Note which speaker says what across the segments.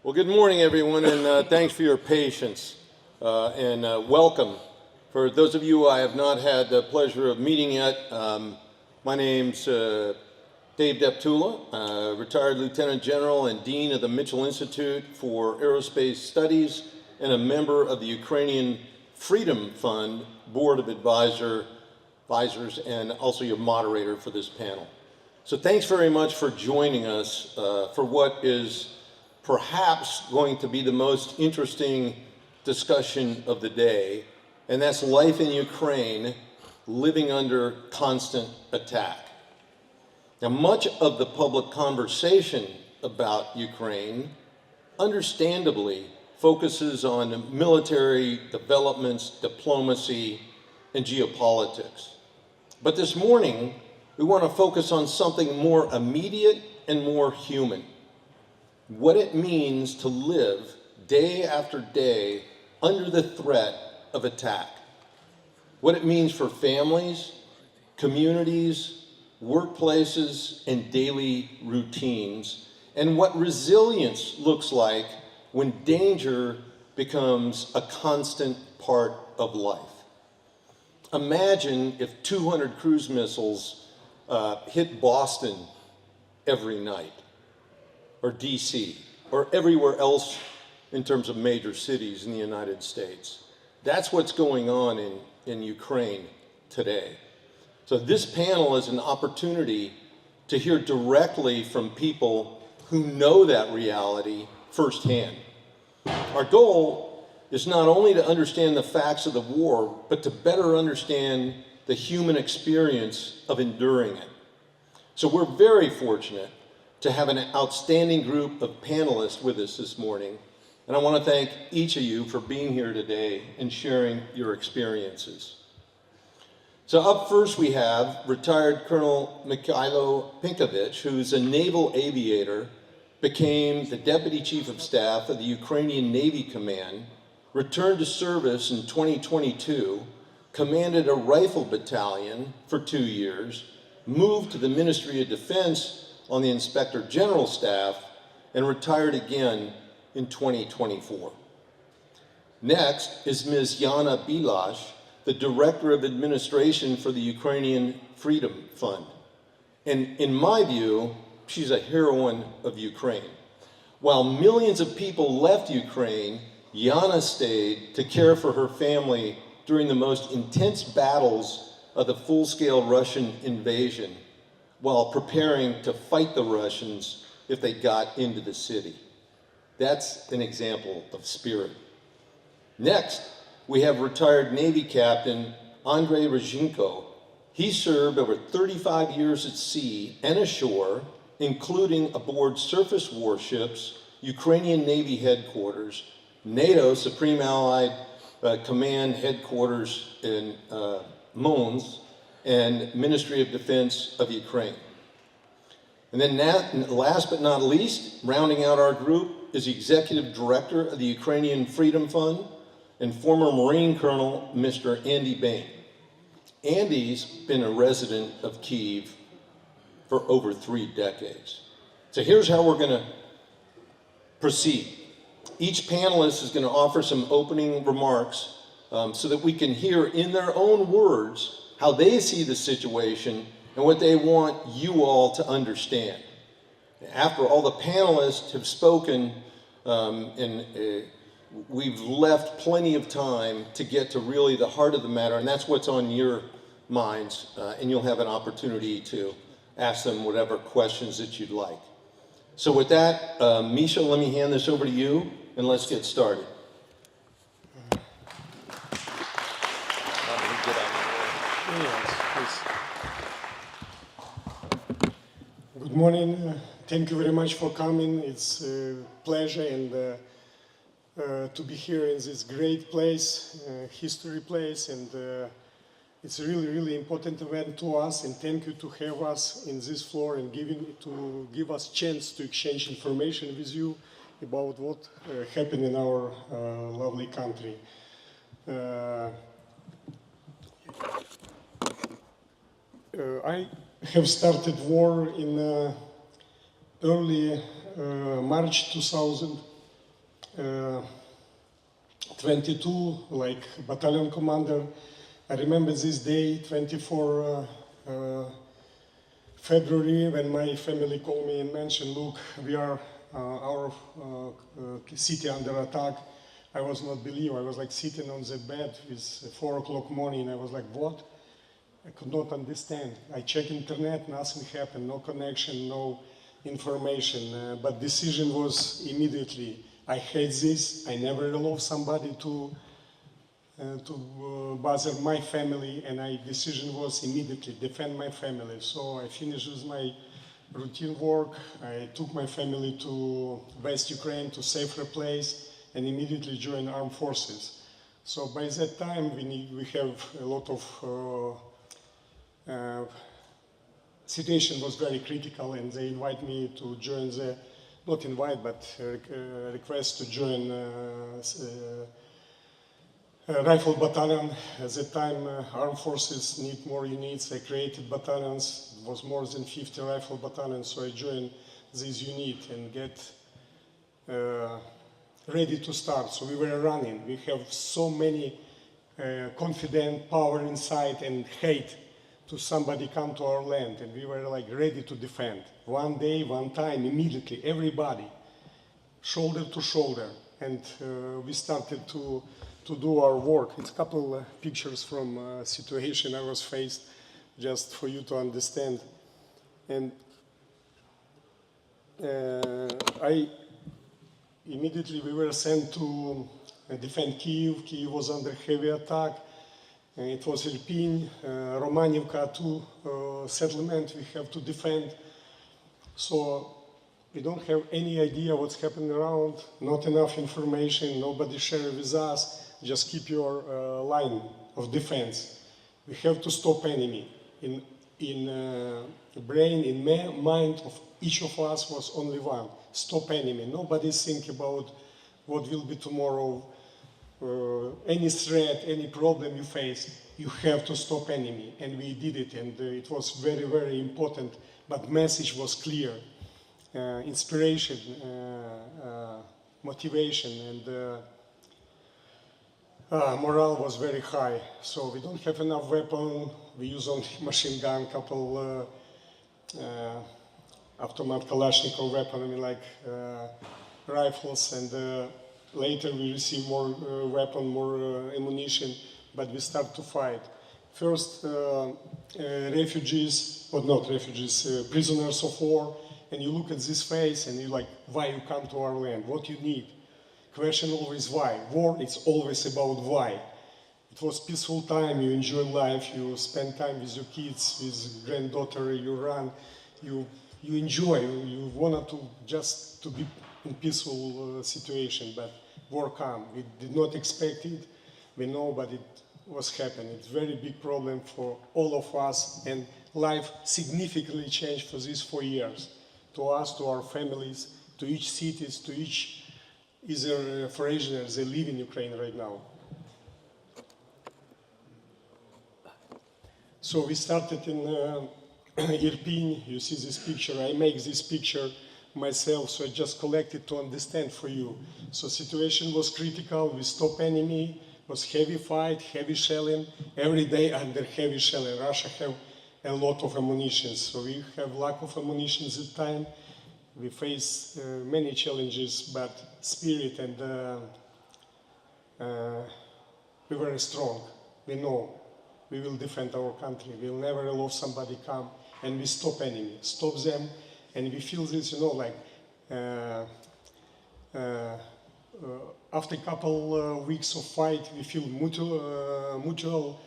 Speaker 1: Well, good morning, everyone, and thanks for your patience and welcome. For those of you I have not had the pleasure of meeting yet, my name's Dave Deptula, retired Lieutenant General and Dean of the Mitchell Institute for Aerospace Studies and a member of the Ukrainian Freedom Fund Board of Advisors and also your moderator for this panel. So thanks very much for joining us for what is perhaps going to be the most interesting discussion of the day, and that's life in Ukraine, living under constant attack. Now, much of the public conversation about Ukraine, understandably, focuses on military developments, diplomacy, and geopolitics. But this morning, we want to focus on something more immediate and more human. What it means to live day after day under the threat of attack. What it means for families, communities, workplaces, and daily routines, and what resilience looks like when danger becomes a constant part of life. Imagine if 200 cruise missiles hit Boston every night, or DC, or everywhere else in terms of major cities in the United States. That's what's going on in Ukraine today. So this panel is an opportunity to hear directly from people who know that reality firsthand. Our goal is not only to understand the facts of the war, but to better understand the human experience of enduring it. So we're very fortunate to have an outstanding group of panelists with us this morning. And I want to thank each of you for being here today and sharing your experiences. So up first we have retired Colonel Mykhailo Pinkevich, who's a naval aviator, became the Deputy Chief of Staff of the Ukrainian Navy Command, returned to service in 2022, commanded a rifle battalion for 2 years, moved to the Ministry of Defense on the Inspector General staff, and retired again in 2024. Next is Ms. Yana Bilash, the Director of Administration for the Ukrainian Freedom Fund. And in my view, she's a heroine of Ukraine. While millions of people left Ukraine, Yana stayed to care for her family during the most intense battles of the full-scale Russian invasion, while preparing to fight the Russians if they got into the city. That's an example of spirit. Next, we have retired Navy Captain Andrei Rozhenko. He served over 35 years at sea and ashore, including aboard surface warships, Ukrainian Navy headquarters, NATO Supreme Allied Command headquarters in Mons, and Ministry of Defense of Ukraine. And then last but not least, rounding out our group is the Executive Director of the Ukrainian Freedom Fund and former Marine Colonel, Mr. Andy Bain. Andy's been a resident of Kyiv for over 3 decades. So here's how we're gonna proceed. Each panelist is gonna offer some opening remarks so that we can hear in their own words how they see the situation and what they want you all to understand. After all the panelists have spoken, we've left plenty of time to get to really the heart of the matter, and that's what's on your minds, and you'll have an opportunity to ask them whatever questions that you'd like. So with that, Misha, let me hand this over to you, and let's get started.
Speaker 2: Good morning. Thank you very much for coming. It's a pleasure and to be here in this great place, history place, and it's a really, really important event to us. And thank you to have us in this floor and give us chance to exchange information with you about what happened in our lovely country. I have started war in early March 2000, 22, like battalion commander. I remember this day, 24 February, when my family called me and mentioned, look, we are our city under attack. I was not believe. I was like sitting on the bed with 4 o'clock morning. I was like, what? I could not understand. I checked internet, nothing happened, no connection, no information. But decision was immediately, I hate this. I never allow somebody to bother my family, and my decision was immediately defend my family. So I finished with my routine work. I took my family to West Ukraine, to safer place, and immediately joined armed forces. So by that time, we have a lot of situation was very critical, and they invite me to join the, not invite, but request to join rifle battalion. At that time, armed forces need more units. I created battalions. It was more than 50 rifle battalions, so I joined this unit and get ready to start. So we were running. We have so many confident, power inside, and hate to somebody come to our land, and we were like ready to defend. One day, one time, immediately, everybody, shoulder to shoulder, and we started to do our work. It's a couple pictures from a situation I was faced, just for you to understand. And immediately we were sent to defend Kyiv. Kyiv was under heavy attack. It was Irpin, Romanivka, 2 settlement we have to defend. So we don't have any idea what's happening around, not enough information, nobody share with us. Just keep your line of defense. We have to stop enemy. In brain, in mind of each of us was only one: stop enemy. Nobody think about what will be tomorrow. Any threat, any problem you face, you have to stop enemy, and we did it. And it was very, very important. But message was clear: inspiration, motivation, and morale was very high. So we don't have enough weapon. We use only machine gun, couple automatic Kalashnikov weapon, I mean like rifles, and later we receive more weapon, more ammunition, but we start to fight. First, refugees, or not refugees, prisoners of war, and you look at this face and you're like, why you come to our land? What you need? Question always why. War, it's always about why. It was peaceful time, you enjoy life, you spend time with your kids, with granddaughter, you run, you enjoy, you wanted to just to be in peaceful situation, but war come. We did not expect it, we know, but it was happening. It's a very big problem for all of us, and life significantly changed for these 4 years. To us, to our families, to each cities, to each either foreigners, they live in Ukraine right now. So we started in Irpin. You see this picture. I make this picture myself, so I just collected to understand for you. So situation was critical. We stopped enemy. It was heavy fight, heavy shelling. Every day under heavy shelling. Russia have a lot of ammunition, so we have lack of ammunition at the time. We face many challenges, but spirit and we were strong. We know we will defend our country. We will never allow somebody come, and we stop enemy, stop them, and we feel this, you know, like after a couple weeks of fight, we feel mutual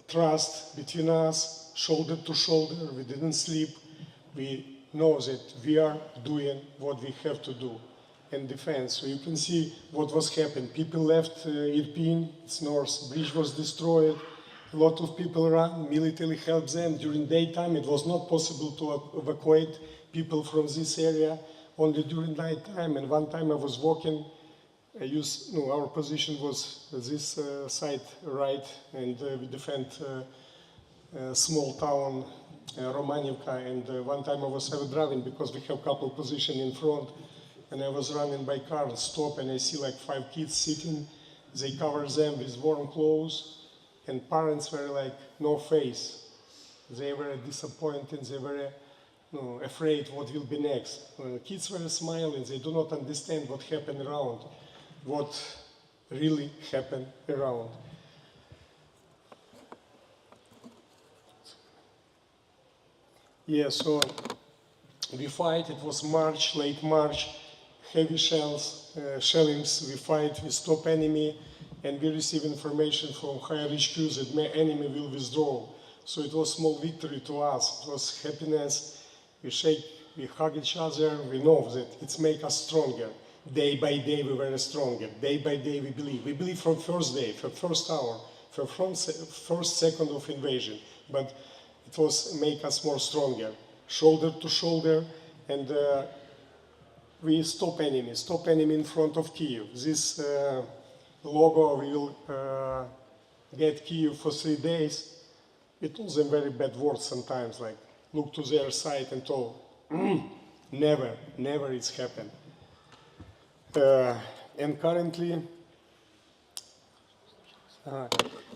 Speaker 2: trust between us. Shoulder to shoulder, we didn't sleep. We know that we are doing what we have to do in defense. So you can see what was happening. People left Irpin, it's north, bridge was destroyed. A lot of people ran, military helped them. During daytime, it was not possible to evacuate people from this area, only during night time. And one time I was walking, our position was this side right, and we defend small town Romanivka, and one time I was driving because we have couple position in front, and I was running by car and stop, and I see like 5 kids sitting. They cover them with warm clothes, and parents were like no face. They were disappointed. They were afraid what will be next. Kids were smiling. They do not understand what happened around, what really happened around. Yeah, so we fight. It was March, late March, heavy shells, shellings. We fight, we stop enemy, and we receive information from higher HQs that my enemy will withdraw. So it was small victory to us. It was happiness. We shake, we hug each other. We know that it's make us stronger. Day by day we were stronger. Day by day we believe. We believe from first day, from first hour, from first second of invasion. But it was make us more stronger, shoulder to shoulder, and we stop enemy in front of Kyiv. This logo will get Kyiv for 3 days. It was a very bad word sometimes, like look to their side and told, never it's happened.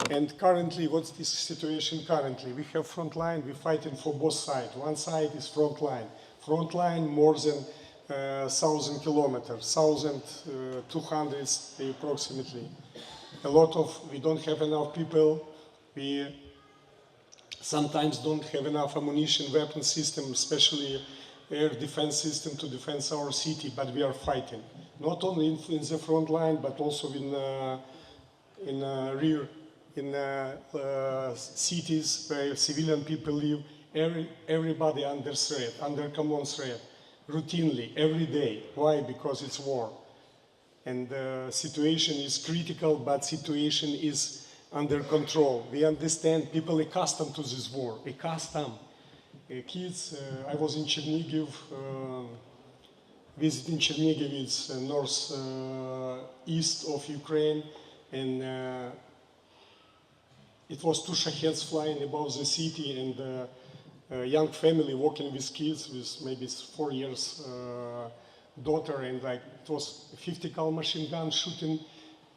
Speaker 2: And currently, what's this situation currently? We have front line, we're fighting for both sides. One side is front line. Front line more than 1,000 kilometers, 1,200 approximately. We don't have enough people. We sometimes don't have enough ammunition, weapon system, especially air defense system to defend our city, but we are fighting. Not only in the front line, but also in rear, in cities where civilian people live. Everybody under threat, under common threat, routinely, every day. Why? Because it's war. And the situation is critical, but situation is under control. We understand people accustomed to this war, accustomed. Kids, I was in Chernigiv, visiting Chernigiv, it's northeast of Ukraine, and it was 2 Shaheds flying above the city, and a young family walking with kids, with maybe 4 years daughter, and like it was a 50 cal machine gun shooting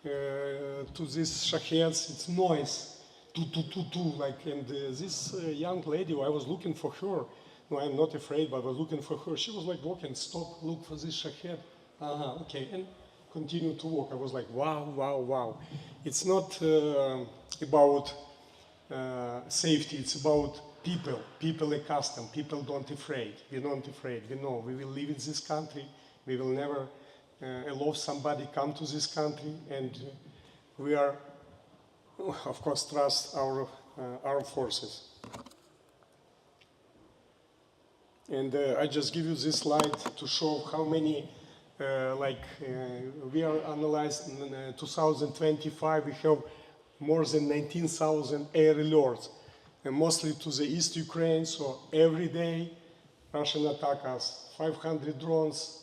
Speaker 2: to these Shaheds. It's noise, like, and this young lady, I was looking for her. No, I'm not afraid, but I was looking for her. She was like walking, stop, look for this Shahed. Okay, and continue to walk. I was like, wow. It's not about safety, it's about people accustomed, people don't afraid. We're not afraid, we know we will live in this country, we will never allow somebody come to this country, and we are, of course, trust our armed forces. And I just give you this slide to show how many, we are analyzed in 2025, we have more than 19,000 air alerts, and mostly to the East Ukraine, so every day Russian attack us, 500 drones,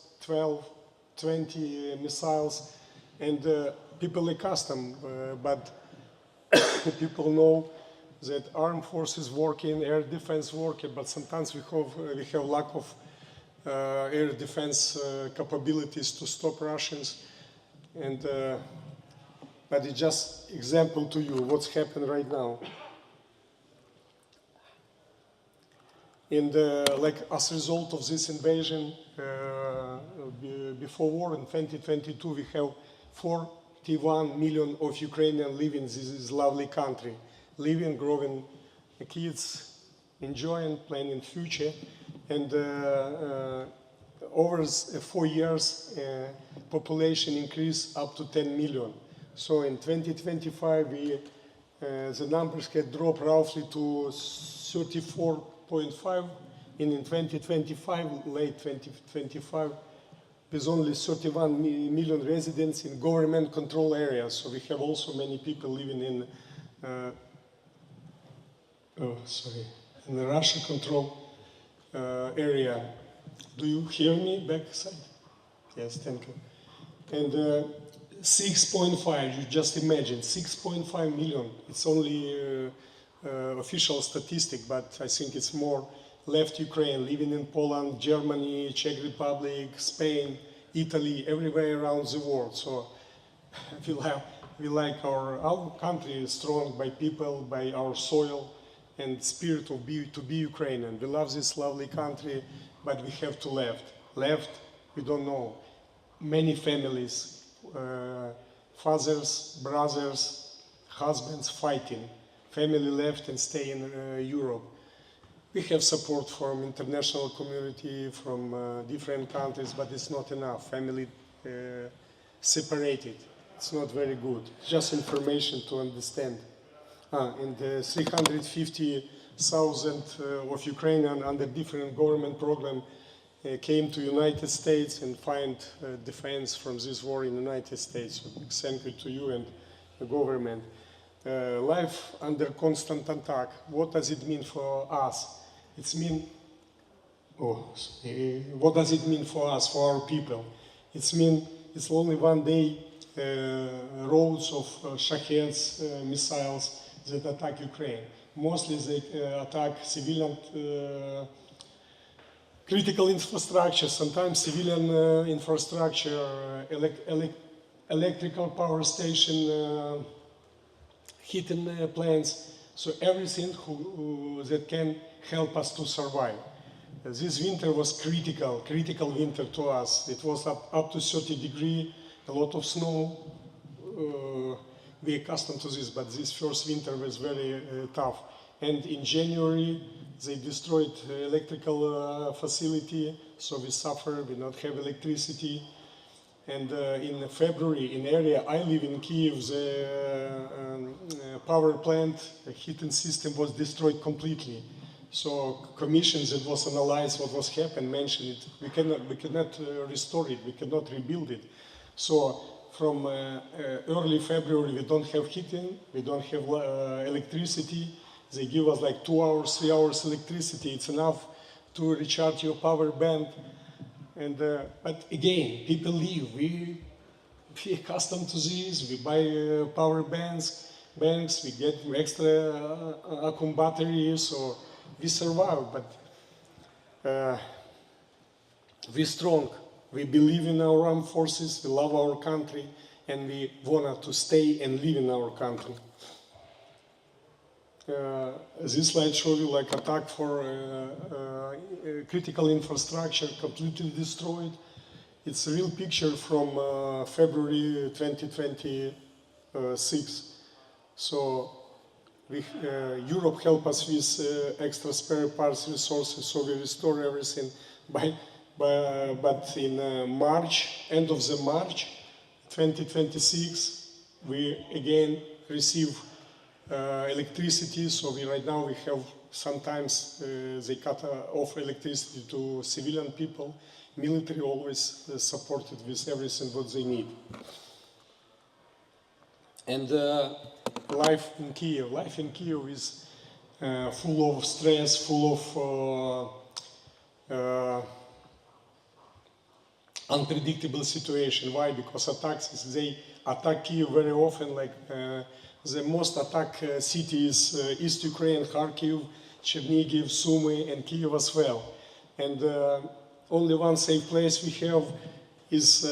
Speaker 2: 20 missiles, and people accustomed, but people know that armed forces working, air defense working, but sometimes we have lack of air defense capabilities to stop Russians, and but it's just example to you what's happened right now. And like as a result of this invasion, before war in 2022, we have 41 million of Ukrainians living in this lovely country, living, growing, kids, enjoying, planning future, and over 4 years, population increased up to 10 million. So in 2025, the numbers had dropped roughly to 34.5, and in 2025, late 2025, with only 31 million residents in government control areas. So we have also many people living in in the Russia control area. Do you hear me backside? Yes, thank you. And 6.5, you just imagine, 6.5 million. It's only official statistic, but I think it's more left Ukraine, living in Poland, Germany, Czech Republic, Spain, Italy, everywhere around the world. So we like our country is strong by people, by our soil and spirit to be Ukrainian. We love this lovely country, but we have to left. Left, we don't know. Many families, fathers, brothers, husbands fighting. Family left and stay in Europe. We have support from international community, from different countries, but it's not enough. Family separated. It's not very good. Just information to understand. And 350,000 of Ukrainians under different government program came to United States and find defense from this war in the United States. So thank you to you and the government. Life under constant attack. What does it mean for us? What does it mean for us, for our people? It's only one day roads of Shaheds missiles that attack Ukraine. Mostly they attack civilian critical infrastructure, sometimes civilian infrastructure, electrical power station, heating plants, so everything that can help us to survive. This winter was critical winter to us. It was up to 30 degrees, a lot of snow. We're accustomed to this, but this first winter was very tough. And in January, they destroyed electrical facility, so we suffer, we not have electricity. And in February, in area I live in Kyiv, the power plant heating system was destroyed completely. So commissions that was analyzed what was happened, mentioned it. We cannot restore it, we cannot rebuild it. So from early February, we don't have heating, we don't have electricity. They give us like 2 hours, 3 hours electricity. It's enough to recharge your power bank. And but again, people leave. We accustomed to this. We buy power banks. We get extra Acum batteries, so we survive. But we're strong. We believe in our armed forces. We love our country, and we want to stay and live in our country. This slide shows you like attack for critical infrastructure completely destroyed. It's a real picture from February 2026. So Europe helped us with extra spare parts resources, so we restore everything. But in March, end of the March 2026, we again receive electricity, so right now we have sometimes they cut off electricity to civilian people. Military always supported with everything what they need. And life in Kyiv is full of stress, full of unpredictable situation. Why? Because they attack Kyiv very often, like the most attacked cities, East Ukraine, Kharkiv, Chernihiv, Sumy, and Kyiv as well. And only one safe place we have is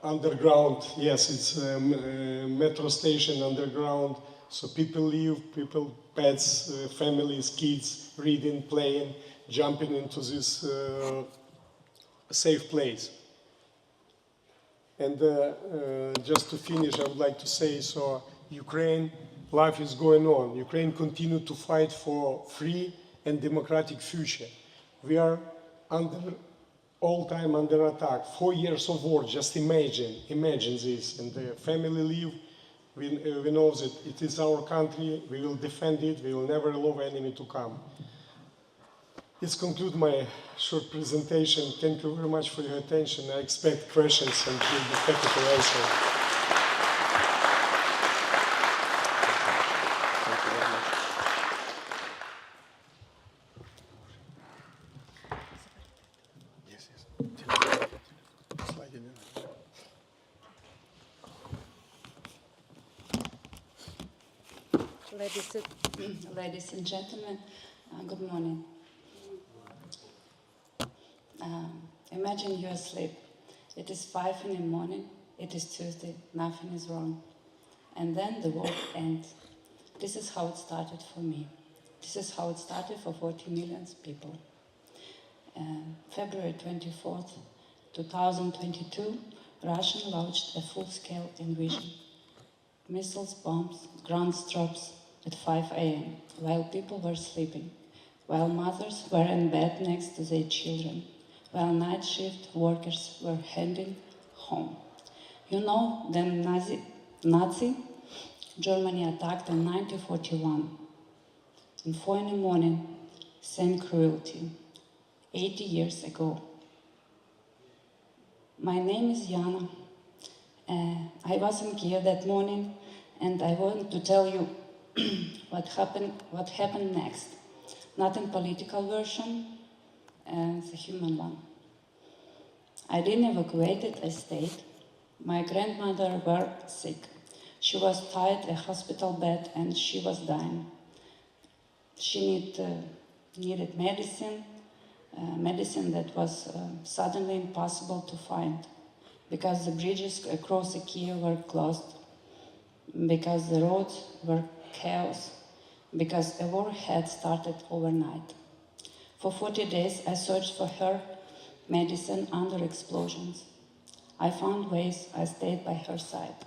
Speaker 2: underground. Yes, it's a metro station underground. So people live, pets, families, kids, reading, playing, jumping into this safe place. And just to finish, I would like to say, so Ukraine, life is going on. Ukraine continue to fight for free and democratic future. We are all time under attack. 4 years of war, just imagine this. And the family live, we know that it is our country, we will defend it, we will never allow enemy to come. This concludes my short presentation. Thank you very much for your attention. I expect questions and will be happy to answer.
Speaker 3: Ladies and gentlemen, good morning. Imagine you're asleep. It is 5 in the morning, it is Tuesday, nothing is wrong. And then the world ends. This is how it started for me. This is how it started for 40 million people. February 24th, 2022, Russia launched a full-scale invasion. Missiles, bombs, ground drops at 5 a.m. while people were sleeping, while mothers were in bed next to their children, while night shift workers were heading home. You know, then Nazi Germany attacked in 1941. In 4 in the morning, same cruelty, 80 years ago. My name is Yana. I was in Kyiv that morning, and I want to tell you what happened next. Not in political version, and the human one. I didn't evacuate it, I stayed. My grandmother was sick. She was tied in a hospital bed and she was dying. She needed medicine, medicine that was suddenly impossible to find because the bridges across the Kyiv were closed, because the roads were chaos, because a war had started overnight. For 40 days I searched for her medicine under explosions. I found ways, I stayed by her side.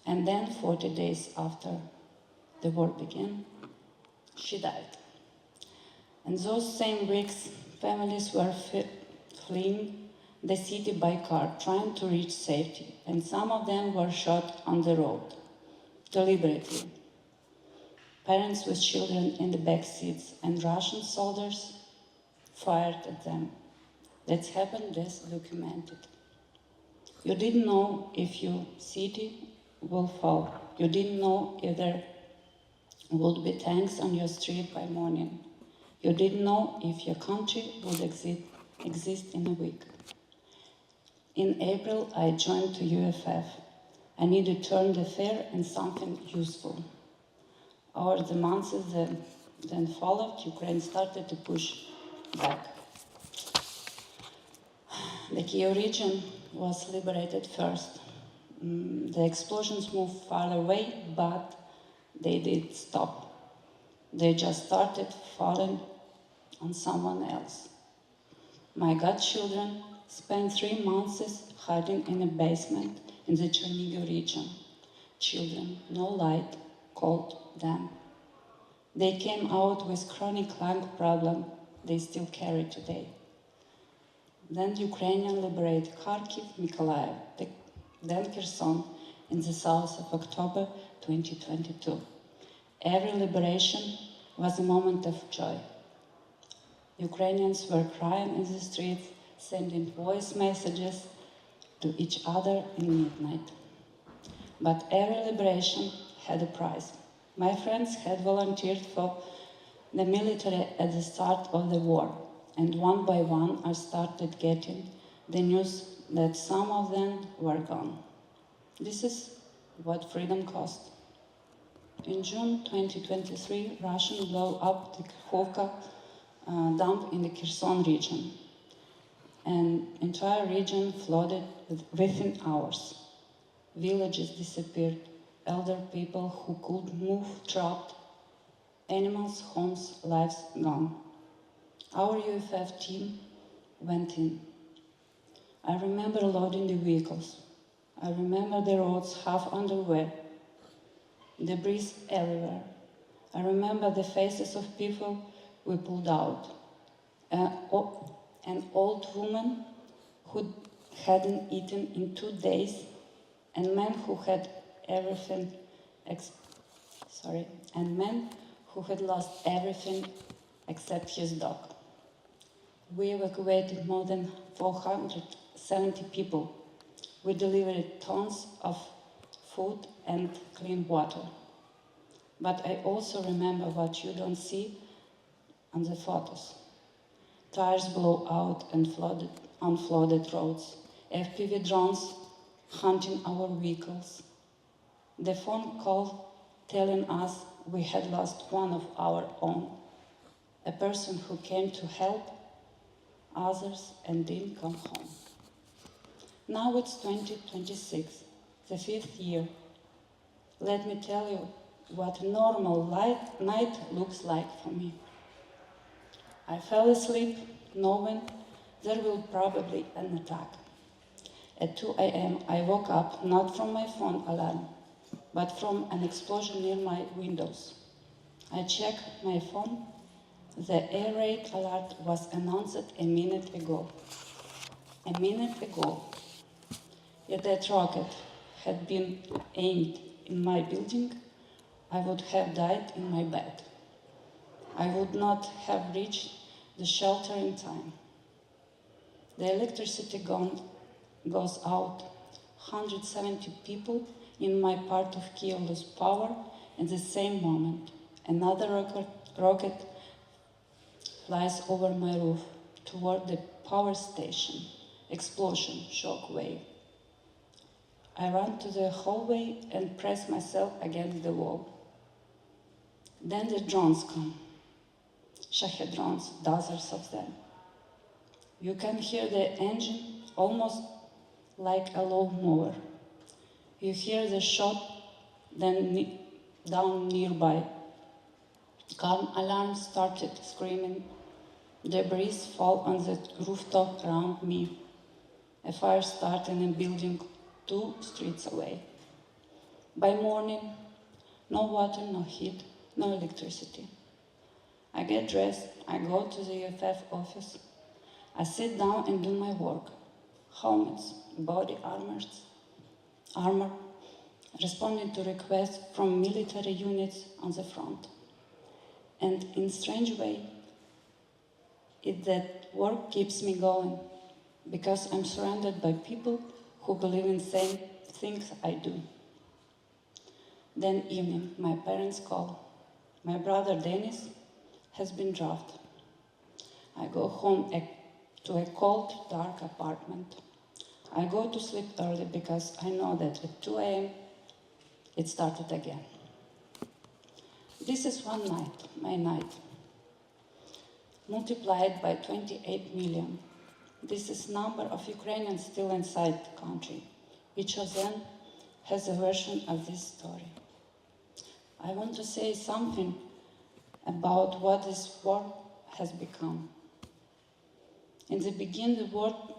Speaker 3: And then 40 days after the war began, she died. And those same weeks, families were fleeing the city by car, trying to reach safety, and some of them were shot on the road, deliberately. Parents with children in the back seats, and Russian soldiers fired at them. That's happened, that's documented. You didn't know if your city will fall. You didn't know if there would be tanks on your street by morning. You didn't know if your country would exist in a week. In April, I joined to UFF. I needed to turn the fair and something useful. Over the months that then followed, Ukraine started to push back. The Kyiv region was liberated first. The explosions moved far away, but they did stop. They just started falling on someone else. My godchildren spent 3 months hiding in a basement in the Chernihiv region. Children, no light, cold, damp. They came out with chronic lung problem they still carry today. Then Ukrainian liberated Kharkiv, Mykolaiv, then Kherson in the south of October 2022. Every liberation was a moment of joy. Ukrainians were crying in the streets, sending voice messages to each other in midnight. But every liberation had a price. My friends had volunteered for the military at the start of the war, and one by one I started getting the news that some of them were gone. This is what freedom cost. In June 2023, Russians blew up the Kakhovka dump in the Kherson region. An entire region flooded within hours. Villages disappeared. Elder people who could move trapped. Animals, homes, lives gone. Our UFF team went in. I remember loading the vehicles. I remember the roads half underway. Debris everywhere. I remember the faces of people we pulled out. An old woman who hadn't eaten in 2 days, and men who had everything, and men who had lost everything except his dog. We evacuated more than 470 people. We delivered tons of food and clean water. But I also remember what you don't see on the photos. Tires blow out and on flooded roads. FPV drones hunting our vehicles. The phone call telling us we had lost one of our own, a person who came to help others and didn't come home. Now it's 2026, the 5th year. Let me tell you what a normal night looks like for me. I fell asleep knowing there will probably an attack. At 2 a.m. I woke up not from my phone alarm, but from an explosion near my windows. I checked my phone. The air raid alert was announced a minute ago. A minute ago. If that rocket had been aimed in my building, I would have died in my bed. I would not have reached the shelter in time. The electricity goes out. 170 people in my part of Kyiv lose power at the same moment. Another rocket flies over my roof toward the power station. Explosion, shock wave. I run to the hallway and press myself against the wall. Then the drones come. Shahed drones, dozens of them. You can hear the engine almost like a lawnmower. You hear the shot, then down nearby. Car alarms started screaming. Debris fall on the rooftop around me. A fire started in a building 2 streets away. By morning, no water, no heat, no electricity. I get dressed, I go to the UFF office. I sit down and do my work. Helmets, body armor, responding to requests from military units on the front. And in a strange way, that work keeps me going, because I'm surrounded by people who believe in the same things I do. Then evening, my parents call. My brother Denis has been drafted. I go home to a cold, dark apartment. I go to sleep early because I know that at 2 a.m. it started again. This is one night, my night, multiplied by 28 million. This is number of Ukrainians still inside the country. Each of them has a version of this story. I want to say something about what this war has become. In the beginning, the world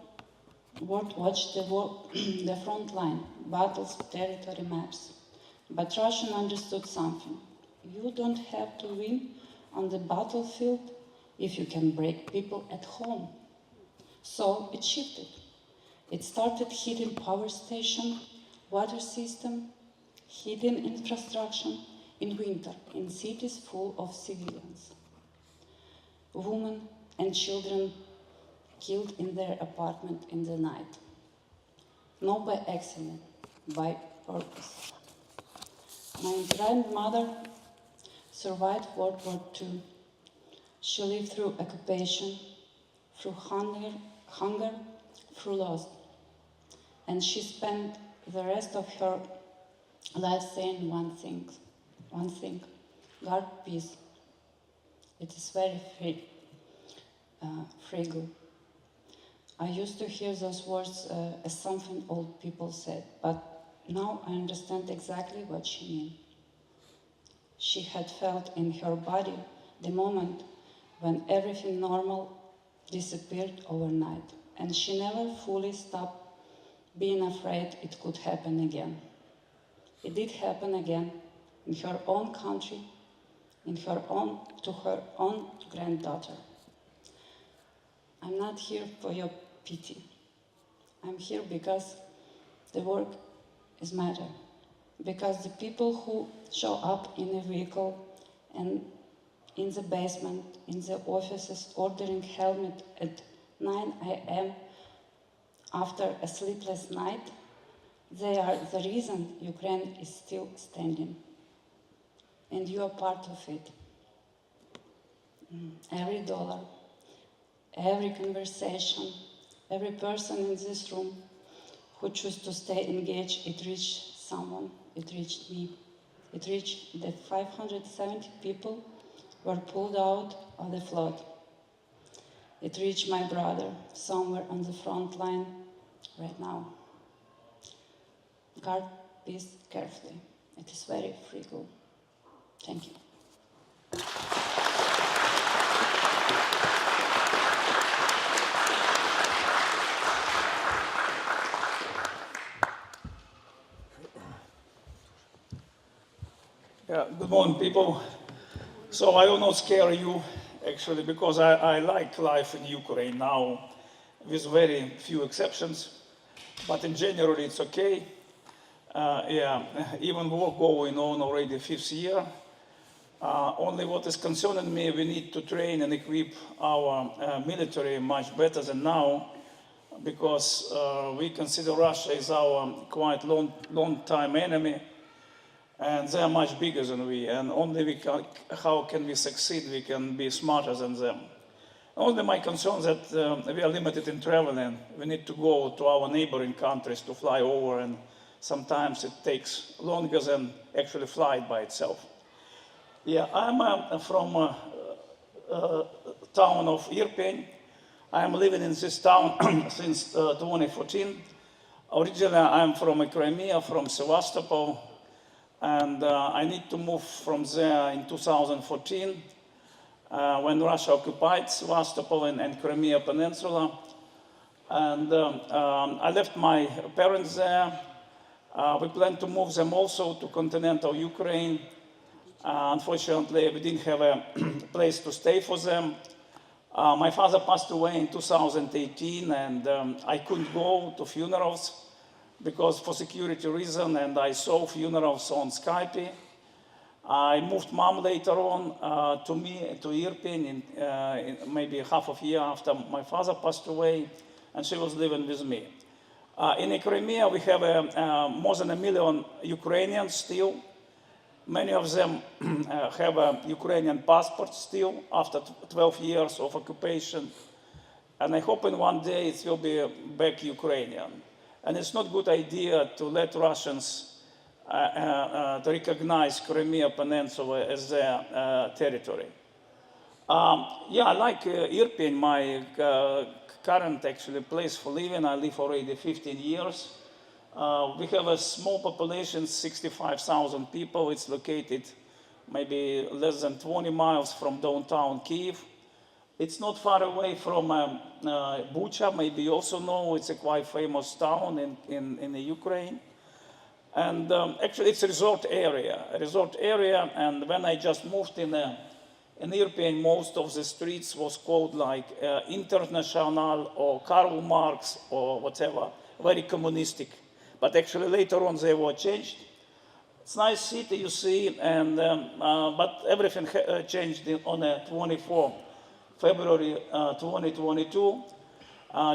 Speaker 3: watched the front line, battles, territory maps. But Russian understood something. You don't have to win on the battlefield if you can break people at home. So it shifted. It started hitting power station, water system, hitting infrastructure in winter, in cities full of civilians. Women and children killed in their apartment in the night. Not by accident, by purpose. My grandmother survived World War II. She lived through occupation, through hunger, through loss. And she spent the rest of her life saying one thing, guard peace. It is very fragile. I used to hear those words as something old people said, but now I understand exactly what she meant. She had felt in her body the moment when everything normal disappeared overnight, and she never fully stopped being afraid it could happen again. It did happen again in her own country, to her own granddaughter. I'm not here for your pity. I'm here because the work is matter. Because the people who show up in a vehicle and in the basement, in the offices, ordering helmet at 9 a.m. after a sleepless night, they are the reason Ukraine is still standing. And you are part of it. Every dollar, every conversation, every person in this room who chose to stay engaged, it reached someone, it reached me. it reached that 570 people were pulled out of the flood. It reached my brother somewhere on the front line right now. Guard this carefully. It is very fragile. Thank you.
Speaker 4: Yeah, good morning, people. So I will not scare you, actually, because I like life in Ukraine now, with very few exceptions. But in general, it's okay. Even war going on already 5th year. Only what is concerning me, we need to train and equip our military much better than now, because we consider Russia as our quite long-time enemy. And they are much bigger than we, and only how can we succeed? We can be smarter than them. Only my concern is that we are limited in traveling. We need to go to our neighboring countries to fly over, and sometimes it takes longer than actually flight by itself. Yeah, I'm from town of Irpin. I'm living in this town since 2014. Originally, I'm from Crimea, from Sevastopol. And I need to move from there in 2014 when Russia occupied Sevastopol and Crimea Peninsula. And I left my parents there. We plan to move them also to continental Ukraine. Unfortunately, we didn't have a place to stay for them. My father passed away in 2018, and I couldn't go to funerals because for security reason, and I saw funerals on Skype. I moved mom later on to Irpin in maybe half a year after my father passed away, and she was living with me. In Crimea, we have more than 1 million Ukrainians still. Many of them have a Ukrainian passport still after 12 years of occupation. And I hope in one day it will be back Ukrainian. And it's not a good idea to let Russians to recognize Crimea Peninsula as their territory. I like Irpin, my current actually place for living. I live already 15 years. We have a small population, 65,000 people. It's located maybe less than 20 miles from downtown Kyiv. It's not far away from Bucha, maybe you also know. It's a quite famous town in the Ukraine. And actually it's a resort area, and when I just moved in Irpin, most of the streets was called like International or Karl Marx or whatever, very communistic. But actually later on they were changed. It's a nice city, you see, and but everything changed on 24 February 2022.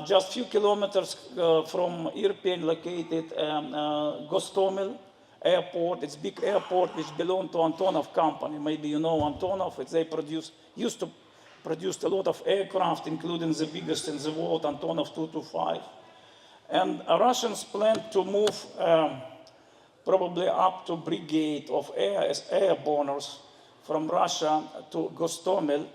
Speaker 4: Just a few kilometers from Irpin, located Gostomel airport. It's a big airport which belonged to Antonov company. Maybe you know Antonov. They used to produce a lot of aircraft, including the biggest in the world, Antonov 225. And Russians plan to move probably up to brigade of airborners from Russia to Gostomel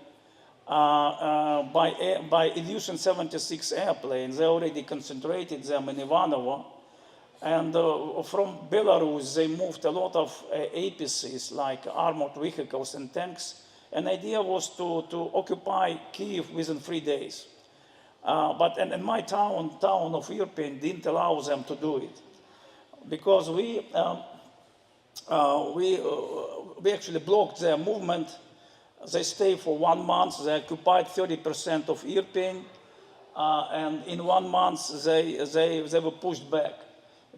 Speaker 4: by Ilyushin 76 airplanes. They already concentrated them in Ivanovo. And from Belarus, they moved a lot of APCs, like armored vehicles and tanks. And the idea was to occupy Kyiv within 3 days. But in my town of Irpin, didn't allow them to do it. Because we actually blocked their movement. They stayed for 1 month. They occupied 30% of Irpin, and in 1 month they were pushed back.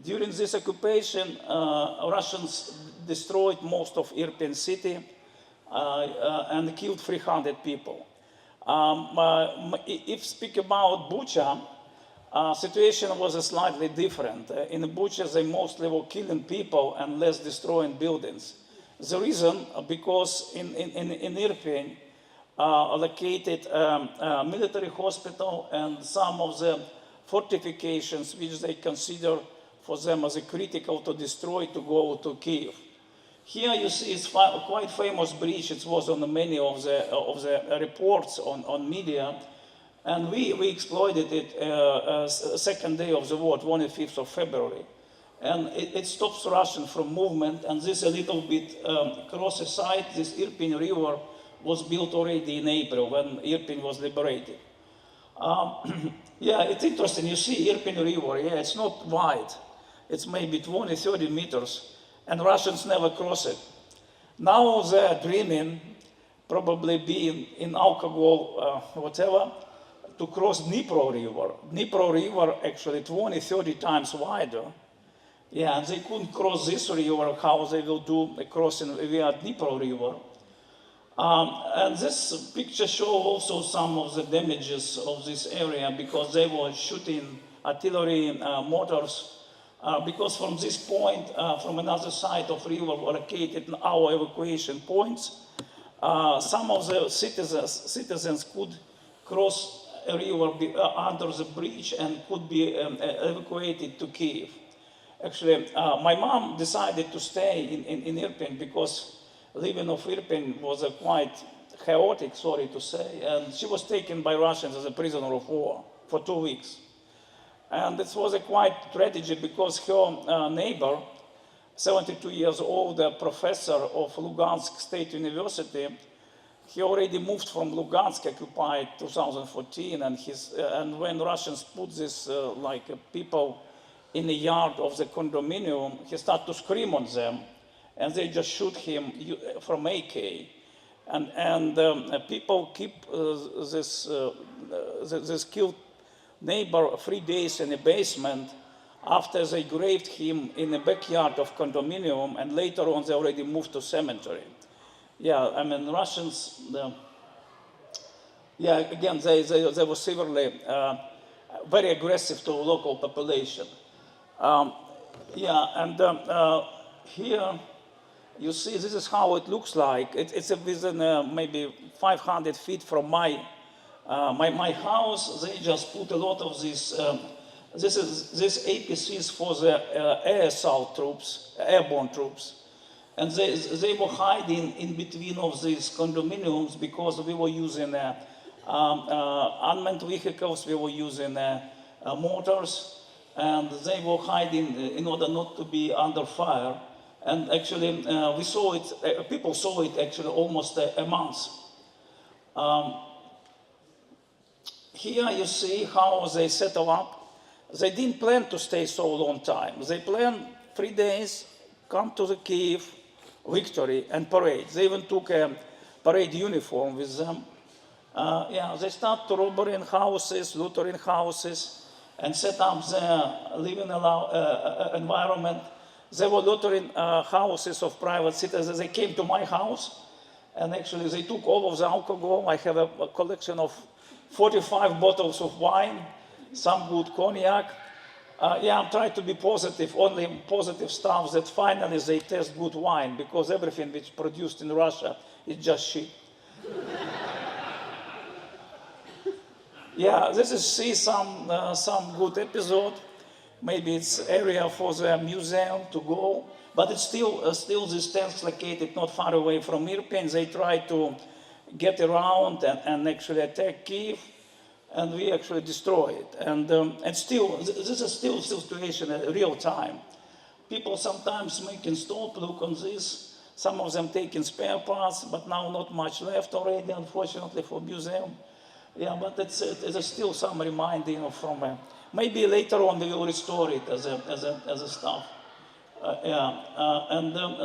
Speaker 4: During this occupation, Russians destroyed most of Irpin city and killed 300 people. If speak about Bucha, situation was slightly different. In Bucha, they mostly were killing people and less destroying buildings. The reason, because in Irpin, located a military hospital and some of the fortifications which they consider for them as critical to destroy to go to Kyiv. Here you see it's quite famous bridge. It was on many of the reports on media, and we exploited it second day of the war, 25th of February. And it stops Russian from movement, and this a little bit cross the side, this Irpin River was built already in April when Irpin was liberated. Yeah, it's interesting, you see Irpin River, yeah, it's not wide. It's maybe 20, 30 meters, and Russians never cross it. Now they're dreaming, probably being in alcohol, whatever, to cross Dnipro River. Dnipro River actually 20, 30 times wider. Yeah, and they couldn't cross this river, how they will do a crossing via Dnipro River. And this picture shows also some of the damages of this area because they were shooting artillery mortars. Because from this point, from another side of river were located our evacuation points. Some of the citizens could cross a river under the bridge and could be evacuated to Kyiv. Actually, my mom decided to stay in Irpin because living of Irpin was quite chaotic, sorry to say, and she was taken by Russians as a prisoner of war for 2 weeks. And this was a quite tragedy because her neighbor, 72 years old, a professor of Lugansk State University, he already moved from Lugansk, occupied 2014, and when Russians put this people in the yard of the condominium, he started to scream on them, and they just shoot him from AK. And people keep this killed neighbor 3 days in the basement after they graved him in the backyard of condominium, and later on they already moved to cemetery. Yeah, I mean, Russians, yeah, again, they were severely, very aggressive to local population. Yeah, and here you see this is how it looks like. It's within maybe 500 feet from my house. They just put a lot of this APCs for the air assault troops, airborne troops. And they were hiding in between of these condominiums because we were using unmanned vehicles, we were using mortars, and they were hiding in order not to be under fire. And actually, we saw it, people saw it actually almost a month. Here you see how they settle up. They didn't plan to stay so long time. They planned 3 days, come to the Kyiv, victory, and parade. They even took a parade uniform with them. Yeah, they start to robbery in houses, loitering houses, and set up their living environment. They were loitering houses of private citizens. They came to my house, and actually they took all of the alcohol. I have a collection of 45 bottles of wine, some good cognac. Yeah, I'm trying to be positive, only positive stuff that finally they taste good wine, because everything which is produced in Russia is just shit. Yeah, this is see some good episode. Maybe it's area for the museum to go, but it's still these tanks located not far away from Irpin. They try to get around and actually attack Kyiv, and we actually destroy it. And still, this is still situation at real time. People sometimes making stop, look on this. Some of them taking spare parts, but now not much left already, unfortunately, for museum. Yeah, but it's still some reminding from maybe later on we will restore it as a stuff.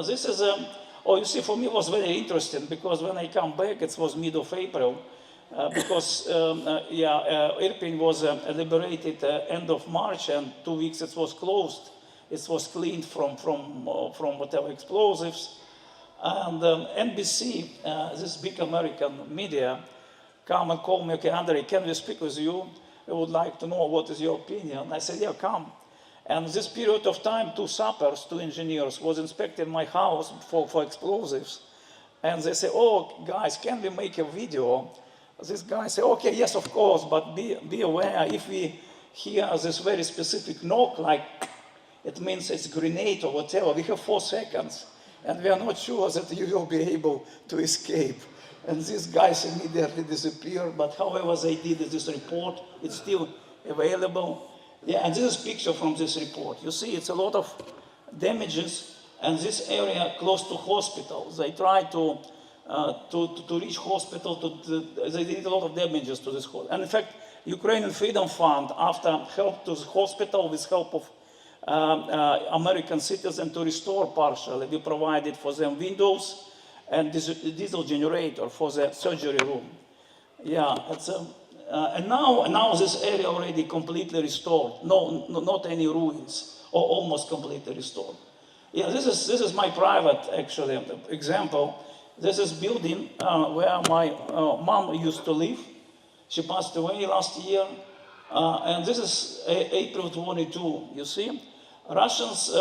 Speaker 4: This is you see, for me it was very interesting because when I come back, it was mid of April, because Irpin was liberated end of March, and 2 weeks it was closed. It was cleaned from whatever explosives, and NBC, this big American media, come and call me, okay, Andrei, can we speak with you? I would like to know what is your opinion. I said, yeah, come. And this period of time, 2 sappers, 2 engineers was inspecting my house for explosives. And they say, oh, guys, can we make a video? This guy said, okay, yes, of course, but be aware, if we hear this very specific knock, like it means it's grenade or whatever, we have 4 seconds. and we are not sure that you will be able to escape. And these guys immediately disappeared, but however they did this report, it's still available. Yeah, and this is a picture from this report. You see, it's a lot of damages, and this area close to hospitals. They try to reach hospital, they did a lot of damages to this hospital. And in fact, Ukrainian Freedom Fund, after help to the hospital with help of American citizens to restore partially, we provided for them windows and diesel generator for the surgery room. Yeah, and now this area already completely restored. No, not any ruins, or almost completely restored. Yeah, this is my private actually example. This is building where my mom used to live. She passed away last year, and this is April 22. You see, Russians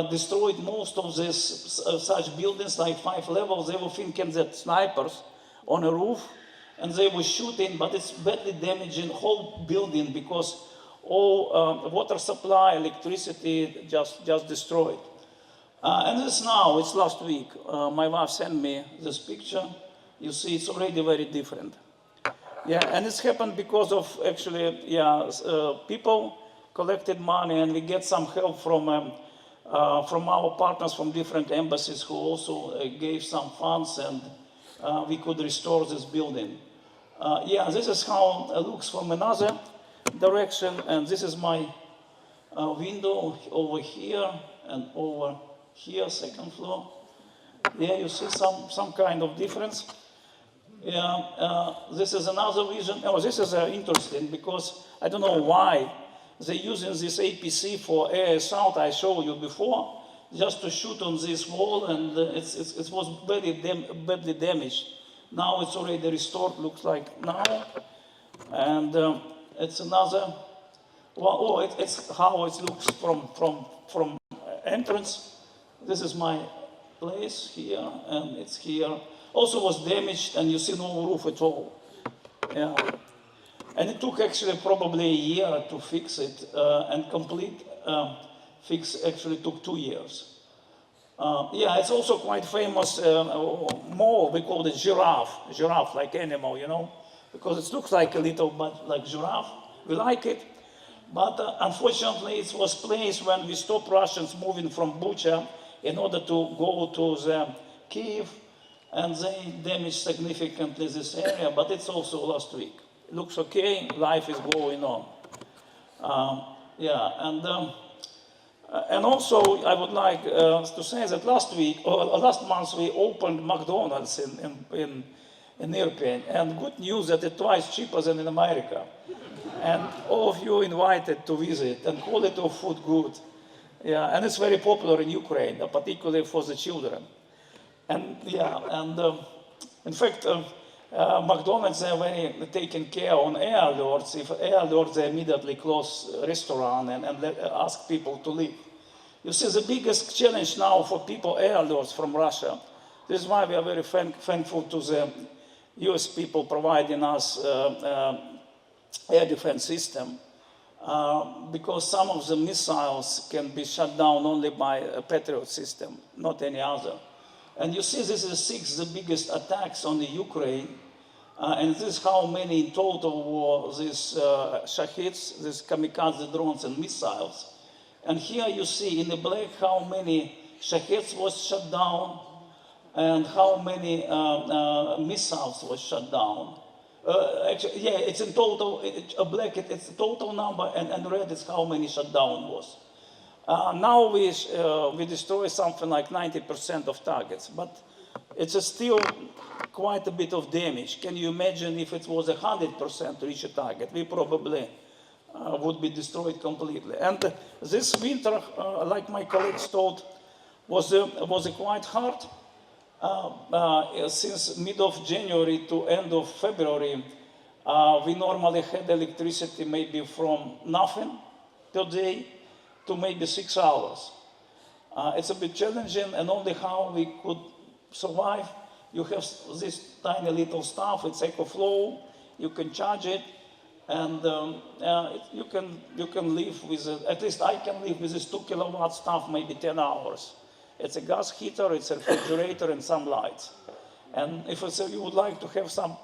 Speaker 4: destroyed most of these such buildings, like 5 levels. They were thinking that snipers on a roof, and they were shooting, but it's badly damaging the whole building because all water supply, electricity just destroyed. And this now, it's last week. My wife sent me this picture. You see, it's already very different. Yeah, and it's happened because of actually, people collected money, and we get some help from our partners from different embassies who also gave some funds, and we could restore this building. This is how it looks from another direction, and this is my window over here and over here, second floor. Yeah, you see some kind of difference. Yeah, this is another vision. Oh, this is interesting because I don't know why they're using this APC for air assault I showed you before, just to shoot on this wall, and it was badly damaged. Now it's already restored, looks like now. And it's another, it's how it looks from entrance. This is my place here, and it's here. Also was damaged, and you see no roof at all. Yeah. And it took actually probably a year to fix it, and complete fix actually took 2 years. It's also quite famous mall, we call it giraffe like animal, you know, because it looks like a little but like giraffe. We like it, but unfortunately it was place when we stopped Russians moving from Bucha in order to go to the Kyiv, and they damaged significantly this area, but it's also last week. It looks okay, life is going on. And also I would like to say that last month we opened McDonald's in Irpin, and good news that it's twice cheaper than in America. And all of you invited to visit, and quality of food good. Yeah, and it's very popular in Ukraine, particularly for the children. And in fact, McDonald's, they're very taking care on air alerts. If air alerts, they immediately close restaurant and ask people to leave. You see, the biggest challenge now for people, air alerts from Russia. This is why we are very thankful to the US people providing us air defense system. Because some of the missiles can be shut down only by a Patriot system, not any other. And you see, this is the biggest attacks on the Ukraine, and this is how many in total were these Shahids, these kamikaze drones and missiles. And here you see in the black how many Shahids was shut down, and how many missiles was shut down. It's in total, black, it's the total number, and red is how many shut down was. Now we destroy something like 90% of targets, but it's still quite a bit of damage. Can you imagine if it was 100% to reach a target? We probably would be destroyed completely. And this winter, like my colleagues told, was quite hard. Since mid of January to end of February, we normally had electricity maybe from nothing per day to maybe 6 hours. It's a bit challenging, and only how we could survive. You have this tiny little stuff, it's EcoFlow, you can charge it, and you can live with it. At least I can live with this 2 kilowatt stuff maybe 10 hours. It's a gas heater, it's a refrigerator, and some lights. And if you would like to have some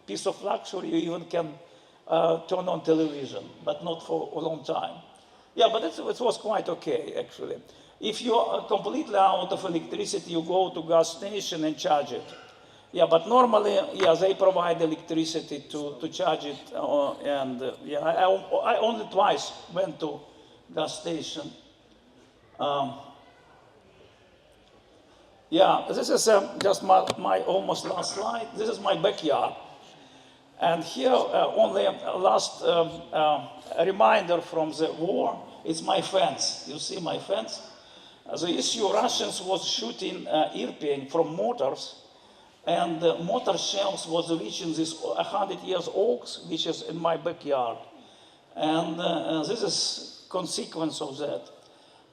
Speaker 4: piece of luxury, you even can turn on television, but not for a long time. Yeah, but it was quite okay, actually. If you are completely out of electricity, you go to gas station and charge it. Yeah, but normally, yeah, they provide electricity to charge it, yeah, I only twice went to gas station. Yeah, this is just my almost last slide. This is my backyard. And here, only last reminder from the war, it's my fence. You see my fence? The issue Russians was shooting Irpin from mortars, and the mortar shells was reaching this 100 years oaks, which is in my backyard. And this is consequence of that.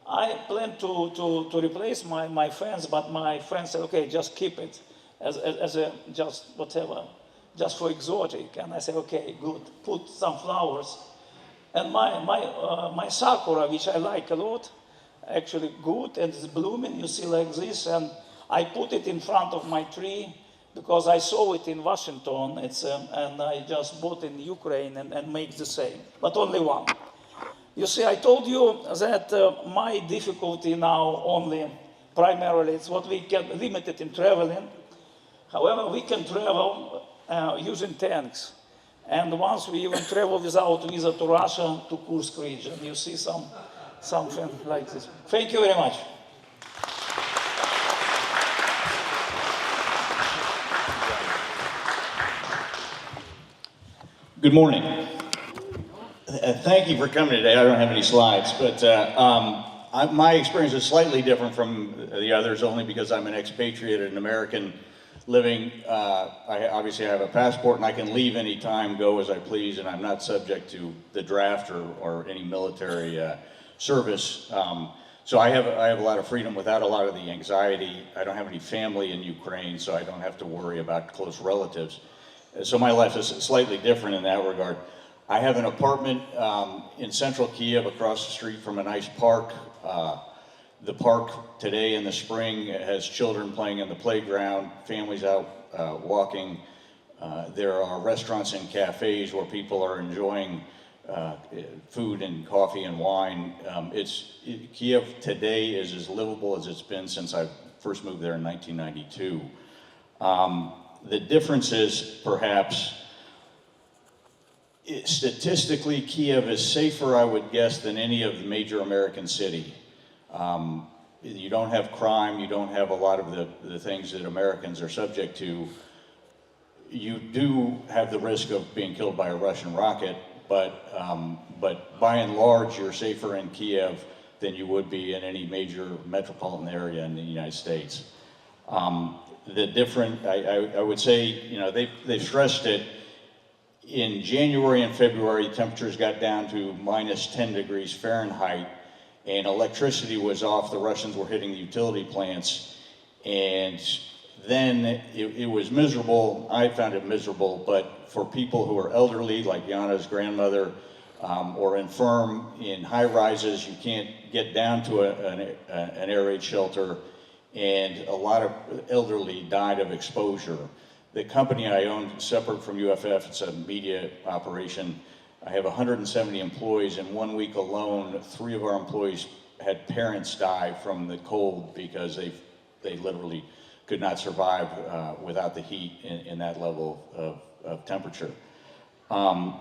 Speaker 4: I plan to replace my fence, but my friend said, okay, just keep it as a just whatever, just for exotic. And I said, okay, good, put some flowers. And my sakura, which I like a lot, actually good, and it's blooming, you see, like this, and I put it in front of my tree because I saw it in Washington, and I just bought in Ukraine and make the same, but only one. You see, I told you that my difficulty now only, primarily, it's what we get limited in traveling. However, we can travel using tanks. And once we even travel without visa to Russia, to Kursk region. You see something like this. Thank you very much.
Speaker 5: Good morning. Thank you for coming today. I don't have any slides, but my experience is slightly different from the others only because I'm an expatriate, an American living. I obviously have a passport and I can leave anytime, go as I please, and I'm not subject to the draft or any military service. So I have a lot of freedom without a lot of the anxiety. I don't have any family in Ukraine, so I don't have to worry about close relatives. So my life is slightly different in that regard. I have an apartment in central Kyiv across the street from a nice park. The park today in the spring has children playing in the playground, families out walking. There are restaurants and cafes where people are enjoying food and coffee and wine. Kyiv today is as livable as it's been since I first moved there in 1992. The difference is perhaps statistically, Kyiv is safer, I would guess, than any of the major American city. You don't have crime, you don't have a lot of the things that Americans are subject to. You do have the risk of being killed by a Russian rocket, but by and large, you're safer in Kyiv than you would be in any major metropolitan area in the United States. I would say, you know, they've stressed it. In January and February, temperatures got down to minus 10 degrees Fahrenheit, and electricity was off. The Russians were hitting the utility plants, and then it was miserable. I found it miserable, but for people who are elderly, like Yana's grandmother, or infirm in high rises, you can't get down to an air raid shelter, and a lot of elderly died of exposure. The company I own, separate from UFF, it's a media operation. I have 170 employees. In 1 week alone, 3 of our employees had parents die from the cold because they literally could not survive without the heat in that level of temperature. And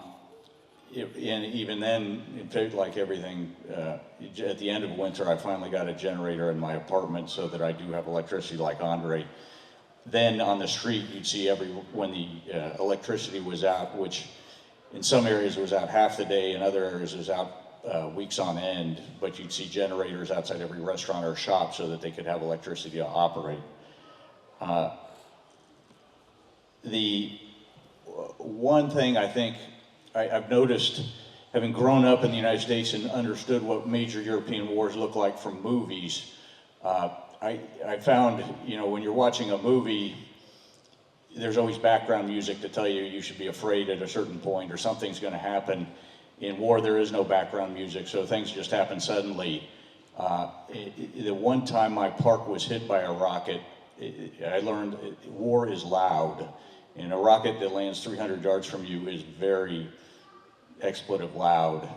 Speaker 5: even then, in fact, like everything, at the end of winter, I finally got a generator in my apartment so that I do have electricity like Andre. Then on the street, you'd see when the electricity was out, which in some areas was out half the day, in other areas was out weeks on end, but you'd see generators outside every restaurant or shop so that they could have electricity to operate. The one thing I think I've noticed, having grown up in the United States and understood what major European wars look like from movies, I found, you know, when you're watching a movie, there's always background music to tell you should be afraid at a certain point or something's going to happen. In war, there is no background music, so things just happen suddenly. The one time my park was hit by a rocket, I learned war is loud, and a rocket that lands 300 yards from you is very expletive loud.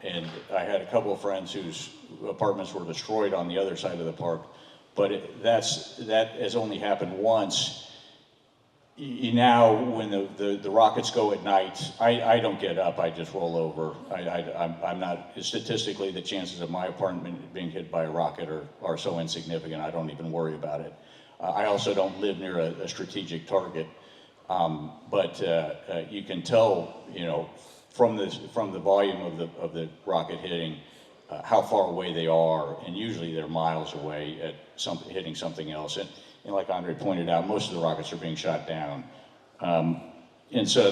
Speaker 5: And I had a couple of friends whose apartments were destroyed on the other side of the park, but that has only happened once. Now, when the rockets go at night, I don't get up, I just roll over. I'm not, statistically, the chances of my apartment being hit by a rocket are so insignificant, I don't even worry about it. I also don't live near a strategic target, but you can tell, you know, from the volume of the rocket hitting, how far away they are, and usually they're miles away at hitting something else. And like Andre pointed out, most of the rockets are being shot down. And so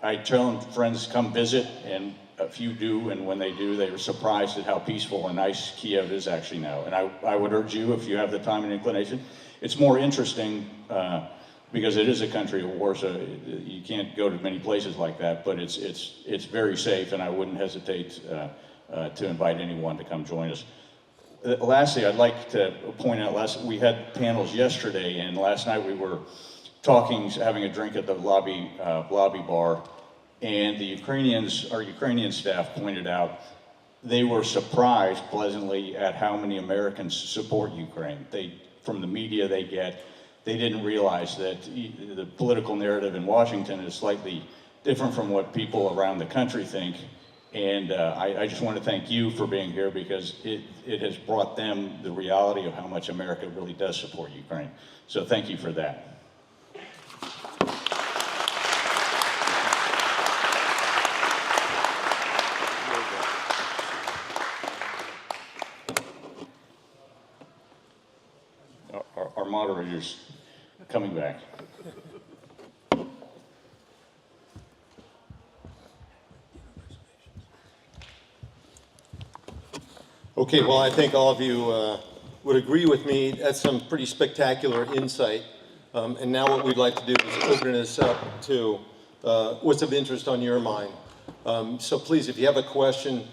Speaker 5: I tell friends come visit, and a few do, and when they do, they were surprised at how peaceful and nice Kyiv is actually now. And I would urge you, if you have the time and inclination, it's more interesting because it is a country of war, so you can't go to many places like that, but it's very safe, and I wouldn't hesitate to invite anyone to come join us. Lastly, I'd like to point out, we had panels yesterday, and last night we were talking, having a drink at the lobby bar, and our Ukrainian staff pointed out they were surprised pleasantly at how many Americans support Ukraine. From the media they didn't realize that the political narrative in Washington is slightly different from what people around the country think. And I just want to thank you for being here, because it has brought them the reality of how much America really does support Ukraine. So thank you for that. Our moderator's coming back.
Speaker 1: Okay, well, I think all of you would agree with me. That's some pretty spectacular insight. And now what we'd like to do is open this up to what's of interest on your mind. So please, if you have a question,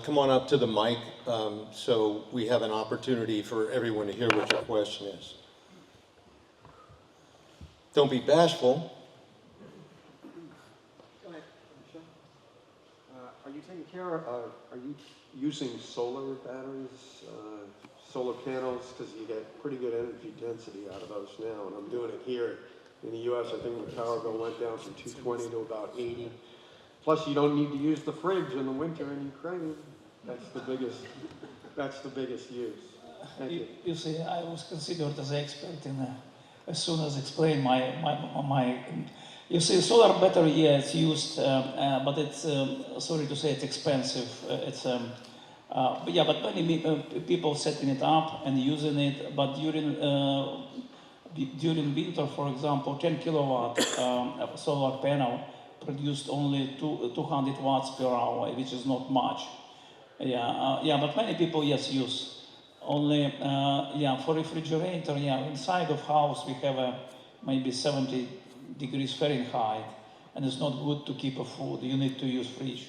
Speaker 1: come on up to the mic so we have an opportunity for everyone to hear what your question is. Don't be bashful.
Speaker 6: Go ahead, Michelle. Are you taking care of, are you using solar batteries, solar panels, because you get pretty good energy density out of those now, and I'm doing it here in the U.S. I think the power bill went down from 220 to about 80. Plus, you don't need to use the fridge in the winter in Ukraine. That's the biggest use. Thank you.
Speaker 4: You see, I was considered as an expert in as soon as explain my you see, solar battery, yeah, it's used, but it's sorry to say, it's expensive. But many people setting it up and using it. But during winter, for example, 10 kilowatt solar panel produced only 200 watts per hour, which is not much. But many people use. Only, for refrigerator, inside of house we have maybe 70 degrees Fahrenheit, and it's not good to keep a food. You need to use fridge.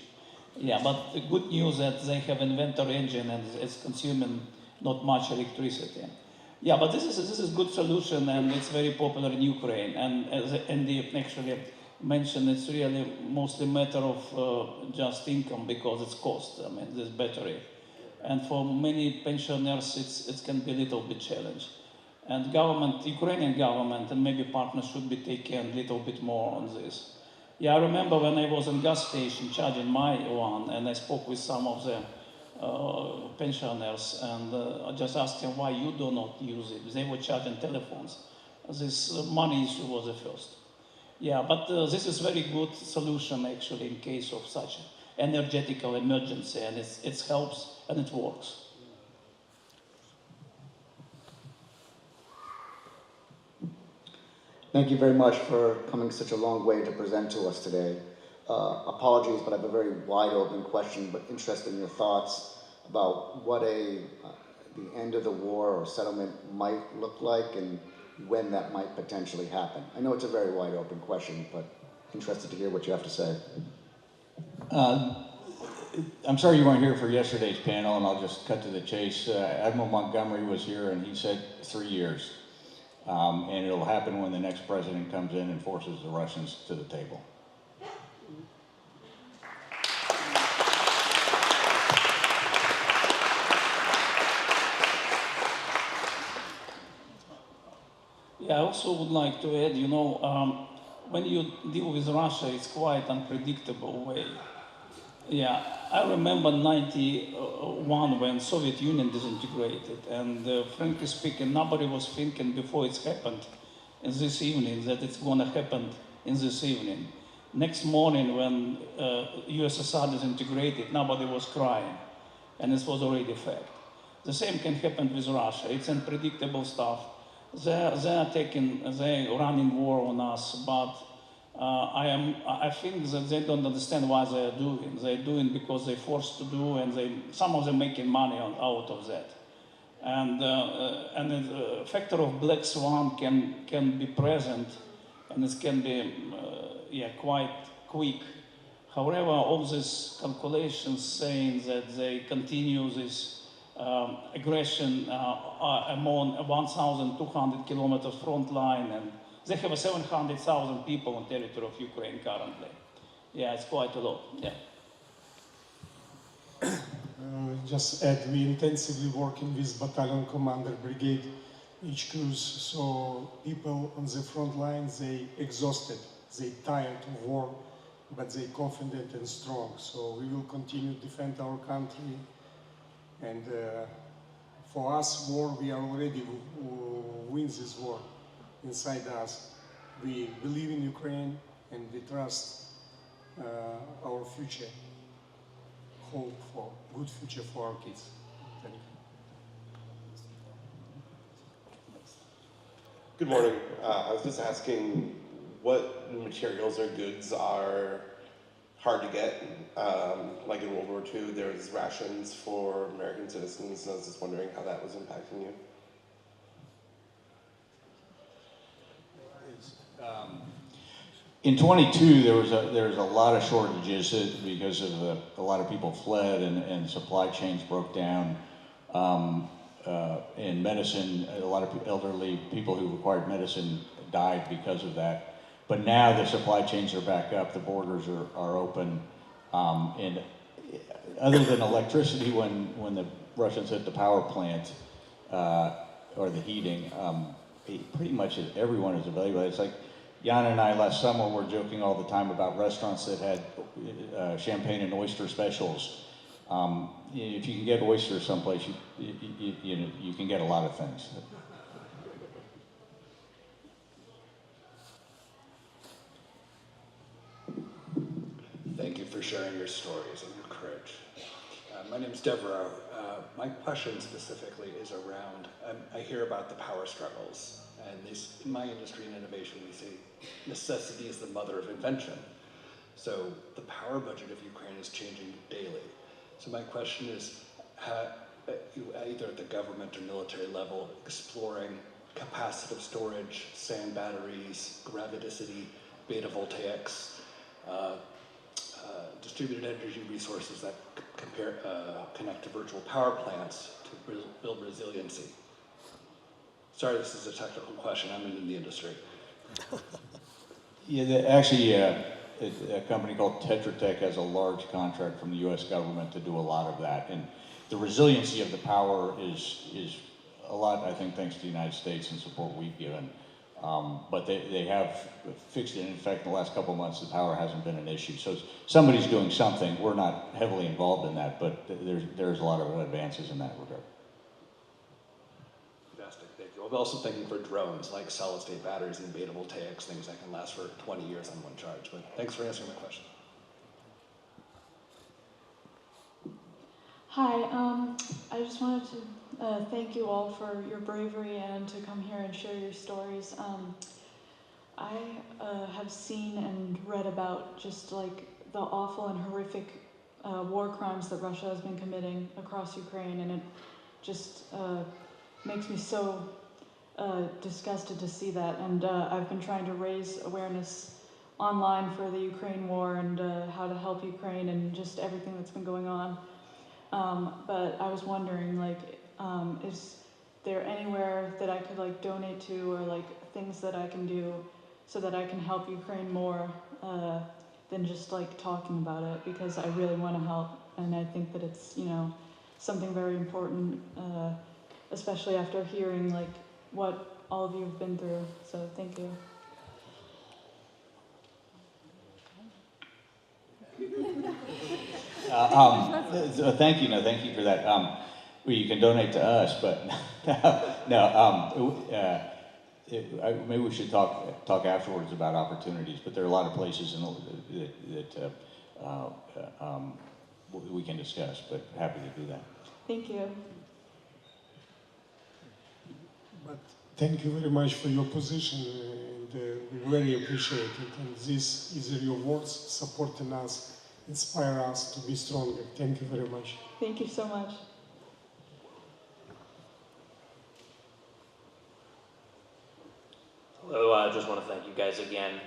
Speaker 4: But the good news that they have inverter engine and it's consuming not much electricity. But this is good solution, and it's very popular in Ukraine. And as Andy actually mentioned, it's really mostly matter of just income, because it's cost. I mean, this battery. And for many pensioners, it can be a little bit challenge. And Ukrainian government, and maybe partners should be taking a little bit more on this. I remember when I was in gas station charging my one, and I spoke with some of the pensioners, and I just asked them why you do not use it. They were charging telephones. This money issue was the first. But this is very good solution actually in case of such energetical emergency, and it helps and it works.
Speaker 7: Thank you very much for coming such a long way to present to us today. Apologies, but I have a very wide open question, but interested in your thoughts about what the end of the war or settlement might look like, and when that might potentially happen. I know it's a very wide open question, but interested to hear what you have to say.
Speaker 5: I'm sorry you weren't here for yesterday's panel, and I'll just cut to the chase. Admiral Montgomery was here, and he said 3 years. And it'll happen when the next president comes in and forces the Russians to the table.
Speaker 4: Yeah, I also would like to add, you know, when you deal with Russia, it's quite unpredictable way. Yeah, I remember 91 when Soviet Union disintegrated, and frankly speaking, nobody was thinking before it's happened in this evening that it's going to happen in this evening. Next morning when USSR disintegrated, nobody was crying, and this was already a fact. The same can happen with Russia. It's unpredictable stuff. They're running war on us, but I think that they don't understand why they are doing. They're doing because they're forced to do, and some of them making money out of that. And the factor of black swan can be present, and it can be quite quick. However, all these calculations saying that they continue this aggression among 1,200 kilometers front line, and they have 700,000 people on territory of Ukraine currently. Yeah, it's quite a lot. Yeah.
Speaker 2: Just add, we intensively working with battalion commander, brigade HQs, so people on the front line, they exhausted, they tired of war, but they confident and strong. So we will continue to defend our country. And for us, war, we are already win this war inside us. We believe in Ukraine and we trust our future, hope for good future for our kids. Thank you.
Speaker 8: Good morning. I was just asking what materials or goods are hard to get. Like in World War II, there was rations for American citizens, and I was just wondering how that was impacting you.
Speaker 5: In 22, there was a lot of shortages because of a lot of people fled and supply chains broke down. In medicine, a lot of elderly people who required medicine died because of that. But now the supply chains are back up, the borders are open, and other than electricity, when the Russians hit the power plant or the heating, pretty much everyone is available. It's like Yana and I last summer were joking all the time about restaurants that had champagne and oyster specials. If you can get oysters someplace, you can get a lot of things.
Speaker 9: Thank you for sharing your stories and your courage. My name is Devereaux. My question specifically is around, I hear about the power struggles, and in my industry and innovation, we say necessity is the mother of invention. So the power budget of Ukraine is changing daily. So my question is, either at the government or military level, exploring capacitive storage, sand batteries, graviticity, beta voltaics, distributed energy resources that connect to virtual power plants to build resiliency. Sorry, this is a technical question. I'm in the industry.
Speaker 5: Yeah, actually, a company called Tetra Tech has a large contract from the U.S. government to do a lot of that. And the resiliency of the power is a lot, I think, thanks to the United States and support we've given. But they have fixed it. In fact, in the last couple of months, the power hasn't been an issue. So somebody's doing something. We're not heavily involved in that, but there's a lot of advances in that regard.
Speaker 9: Fantastic, thank you. I'm also thinking for drones, like solid-state batteries and beta voltaics, things that can last for 20 years on one charge. But thanks for answering my question.
Speaker 10: Hi, I just wanted to thank you all for your bravery and to come here and share your stories. I have seen and read about just like the awful and horrific war crimes that Russia has been committing across Ukraine, and it just makes me so disgusted to see that. And I've been trying to raise awareness online for the Ukraine war and how to help Ukraine and just everything that's been going on. But I was wondering, like, is there anywhere that I could like donate to, or like things that I can do so that I can help Ukraine more than just like talking about it, because I really want to help, and I think that it's, you know, something very important, especially after hearing like what all of you have been through. So thank you.
Speaker 5: Thank you. No, thank you for that. Well, you can donate to us, but maybe we should talk afterwards about opportunities. But there are a lot of places that we can discuss. But happy to do that.
Speaker 10: Thank you.
Speaker 2: But thank you very much for your position, and we really appreciate it. And this is your words supporting us, inspire us to be stronger. Thank you very much.
Speaker 10: Thank you so much.
Speaker 11: Hello, I just want to thank you guys again.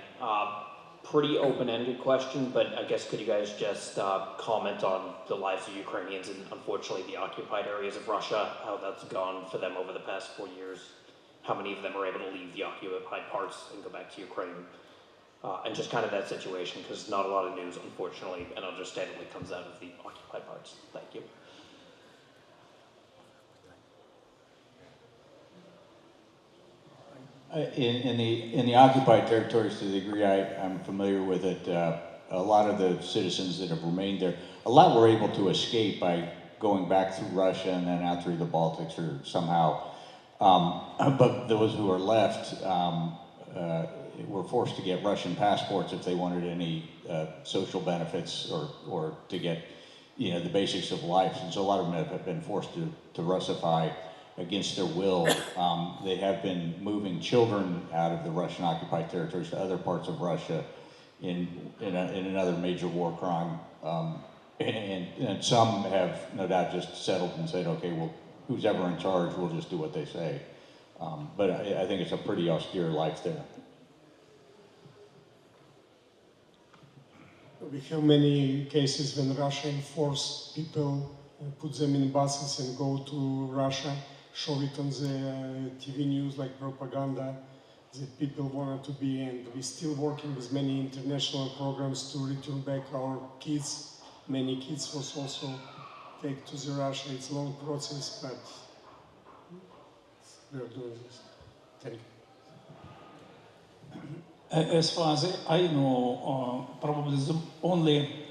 Speaker 11: Pretty open-ended question, but I guess could you guys just comment on the lives of Ukrainians in, unfortunately, the occupied areas of Russia, how that's gone for them over the past 4 years, how many of them are able to leave the occupied parts and go back to Ukraine, and just kind of that situation, because not a lot of news, unfortunately, and understandably comes out of the occupied parts. Thank you.
Speaker 5: In the occupied territories, to the degree I'm familiar with it, a lot of the citizens that have remained there, a lot were able to escape by going back through Russia and then out through the Baltics or somehow. But those who are left were forced to get Russian passports if they wanted any social benefits or to get, you know, the basics of life. And so a lot of them have been forced to Russify against their will. They have been moving children out of the Russian occupied territories to other parts of Russia in another major war crime. And some have no doubt just settled and said, okay, well, who's ever in charge, we'll just do what they say. But I think it's a pretty austere life there.
Speaker 2: We have many cases when Russia enforce people, put them in buses and go to Russia, show it on the TV news like propaganda that people wanted to be, and we're still working with many international programs to return back our kids. Many kids was also taken to the Russia. It's a long process, but we're doing this. Thank you.
Speaker 4: As far as I know, probably the only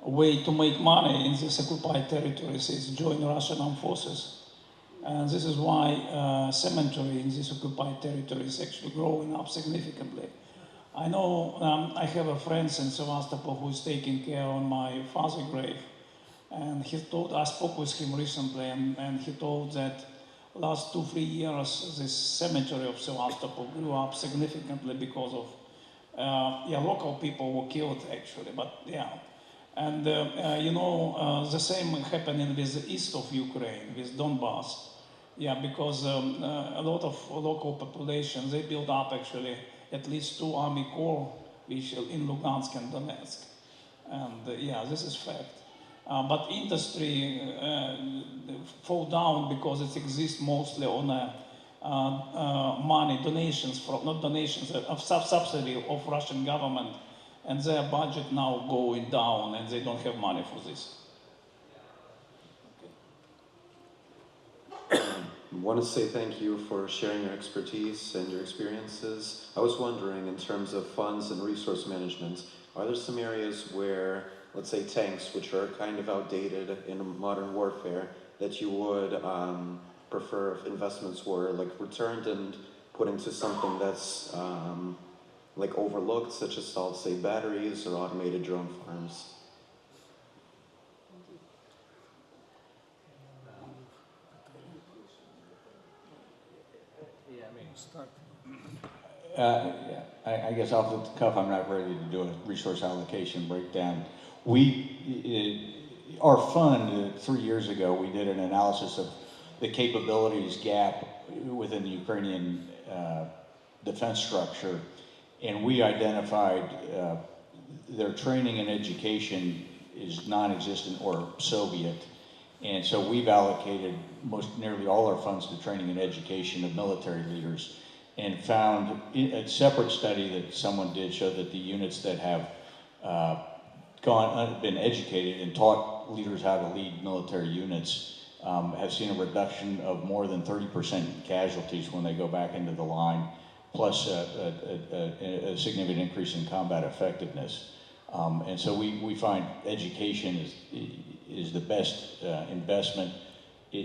Speaker 4: way to make money in these occupied territories is join Russian armed forces. And this is why cemetery in these occupied territories is actually growing up significantly. I know I have a friend in Sevastopol who is taking care of my father's grave. And he told, I spoke with him recently, and he told that last 2-3 years, this cemetery of Sevastopol grew up significantly because of, local people were killed actually, but yeah. And the same happening with the east of Ukraine, with Donbass. Yeah, because a lot of local population, they built up actually at least 2 army corps, which in Lugansk and Donetsk. And this is fact. But industry fall down because it exists mostly on money, donations, from, not donations, of subsidy of Russian government, and their budget now going down and they don't have money for this.
Speaker 12: I want to say thank you for sharing your expertise and your experiences. I was wondering, in terms of funds and resource management, are there some areas where, let's say, tanks, which are kind of outdated in modern warfare, that you would prefer if investments were like returned and put into something that's like overlooked, such as, I'll say, batteries or automated drone farms?
Speaker 5: I guess off the cuff, I'm not ready to do a resource allocation breakdown. Our fund, 3 years ago, we did an analysis of the capabilities gap within the Ukrainian defense structure, And we identified their training and education is non-existent or Soviet. And so we've allocated nearly all our funds to training and education of military leaders, and found a separate study that someone did show that the units that have been educated and taught leaders how to lead military units have seen a reduction of more than 30% in casualties when they go back into the line, plus a significant increase in combat effectiveness. And so we find education is the best investment.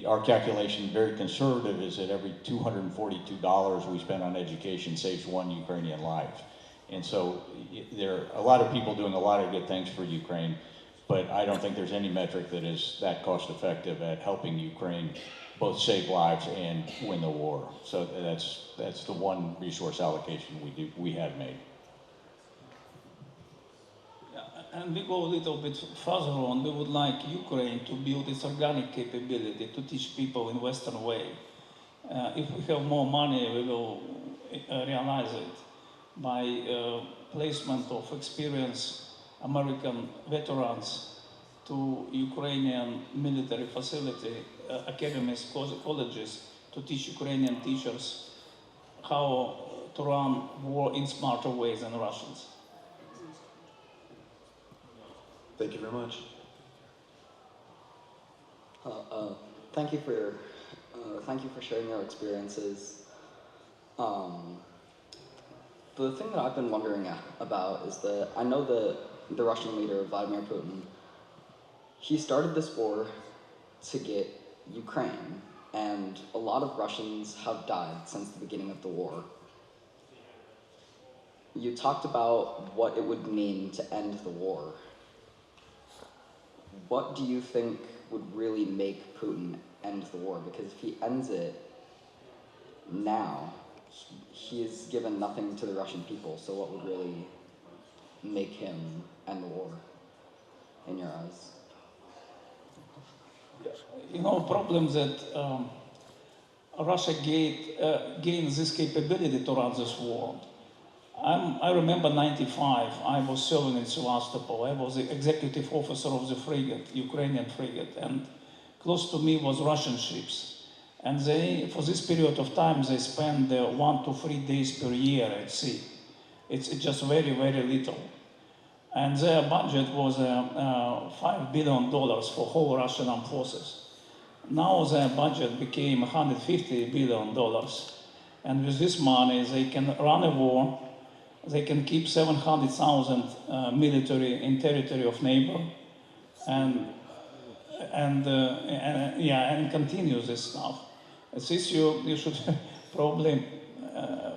Speaker 5: Our calculation, very conservative, is that every $242 we spend on education saves one Ukrainian life. And so there are a lot of people doing a lot of good things for Ukraine, but I don't think there's any metric that is that cost effective at helping Ukraine both save lives and win the war. So that's the one resource allocation we have made.
Speaker 4: And we go a little bit further on. We would like Ukraine to build its organic capability to teach people in Western way. If we have more money, we will realize it by placement of experienced American veterans to Ukrainian military facility, academies, colleges, to teach Ukrainian teachers how to run war in smarter ways than Russians.
Speaker 12: Thank you very much.
Speaker 13: Thank you for sharing your experiences. The thing that I've been wondering about is that I know that the Russian leader, Vladimir Putin, he started this war to get Ukraine, and a lot of Russians have died since the beginning of the war. You talked about what it would mean to end the war. What do you think would really make Putin end the war? Because if he ends it now, he has given nothing to the Russian people, so what would really make him end the war, in your eyes?
Speaker 4: You know, problem that Russia gains this capability to run this war. I remember '95, I was serving in Sevastopol. I was the executive officer of the frigate, Ukrainian frigate, and close to me was Russian ships. And they, for this period of time, they spend 1 to 3 days per year at sea. It's just very, very little. And their budget was $5 billion for whole Russian armed forces. Now their budget became $150 billion. And with this money, they can run a war. They can keep 700,000 military in territory of neighbor, and continue this stuff. This issue, you should probably,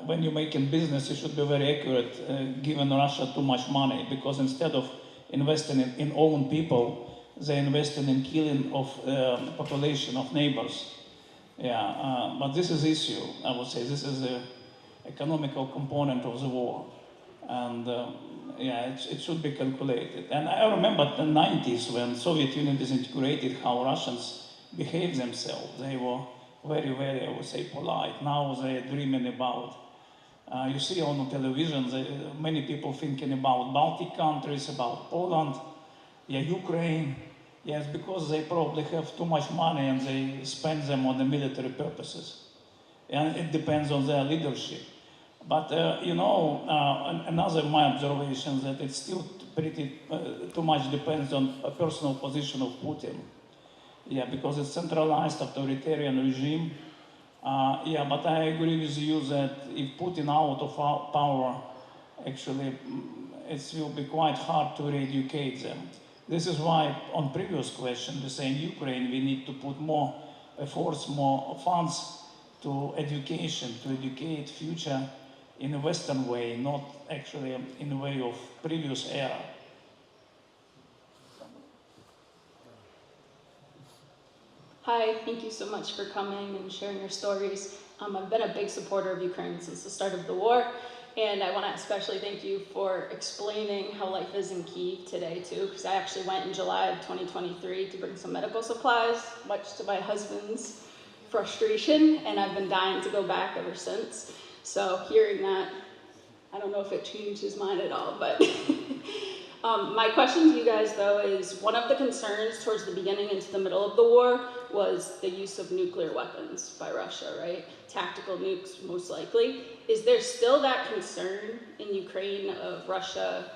Speaker 4: when you make in business, you should be very accurate, giving Russia too much money, because instead of investing in own people, they invested in killing of population of neighbors. But this is issue, I would say. This is the economical component of the war. And it should be calculated. And I remember the 90s when Soviet Union disintegrated, how Russians behaved themselves. They were very, very, I would say, polite. Now they're dreaming about, you see on television, many people thinking about Baltic countries, about Poland, Ukraine. Yes, because they probably have too much money and they spend them on the military purposes. And it depends on their leadership. But, another my observation that it's still pretty too much depends on a personal position of Putin. Because it's centralized authoritarian regime. But I agree with you that if Putin out of power, actually, it will be quite hard to re-educate them. This is why on previous question, we say in Ukraine, we need to put more efforts, more funds to education, to educate future in a Western way, not actually in a way of previous era.
Speaker 14: Hi, thank you so much for coming and sharing your stories. I've been a big supporter of Ukraine since the start of the war, and I want to especially thank you for explaining how life is in Kyiv today too, because I actually went in July of 2023 to bring some medical supplies, much to my husband's frustration, and I've been dying to go back ever since. So hearing that I don't know if it changed his mind at all, but my question to you guys, though, is one of the concerns towards the beginning into the middle of the war was the use of nuclear weapons by Russia, right? Tactical nukes, most likely. Is there still that concern in Ukraine of Russia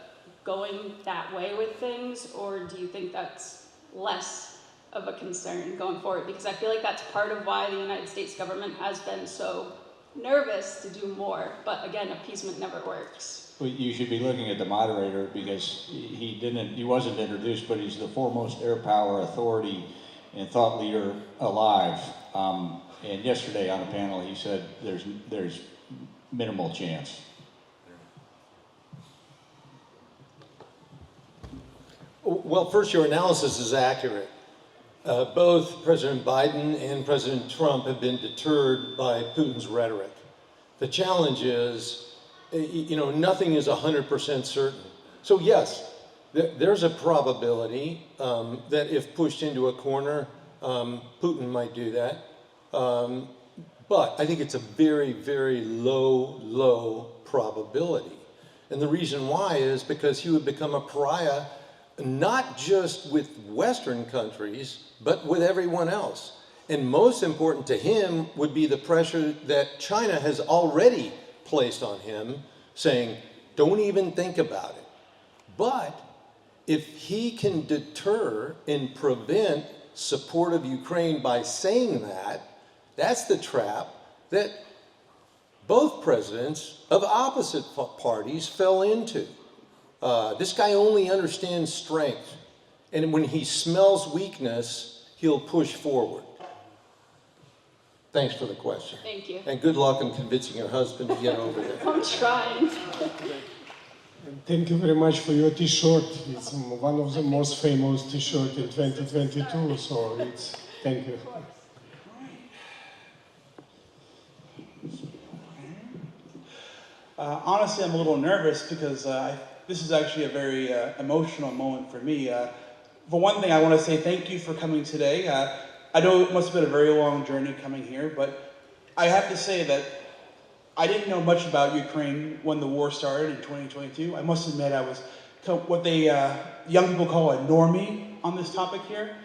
Speaker 14: going that way with things, or do you think that's less of a concern going forward? Because I feel like that's part of why the United States government has been so nervous to do more, but again, appeasement never works.
Speaker 5: Well, you should be looking at the moderator because he wasn't introduced, but he's the foremost air power authority and thought leader alive. And yesterday on a panel, he said there's minimal chance.
Speaker 1: Well, first, your analysis is accurate. Both President Biden and President Trump have been deterred by Putin's rhetoric. The challenge is, nothing is 100% certain. So yes, there's a probability that if pushed into a corner, Putin might do that. But I think it's a very, very low probability. And the reason why is because he would become a pariah, not just with Western countries, but with everyone else. And most important to him would be the pressure that China has already placed on him, saying, don't even think about it. But if he can deter and prevent support of Ukraine by saying that, that's the trap that both presidents of opposite parties fell into. This guy only understands strength, and when he smells weakness, he'll push forward. Thanks for the question.
Speaker 14: Thank you.
Speaker 1: And good luck in convincing your husband to get over there.
Speaker 14: I'm trying.
Speaker 2: And thank you very much for your T-shirt. It's one of the most famous T-shirts in 2022, so thank you.
Speaker 15: Honestly, I'm a little nervous because this is actually a very emotional moment for me. For one thing, I want to say thank you for coming today. I know it must have been a very long journey coming here, but I have to say that I didn't know much about Ukraine when the war started in 2022. I must admit I was what they young people call a normie on this topic here.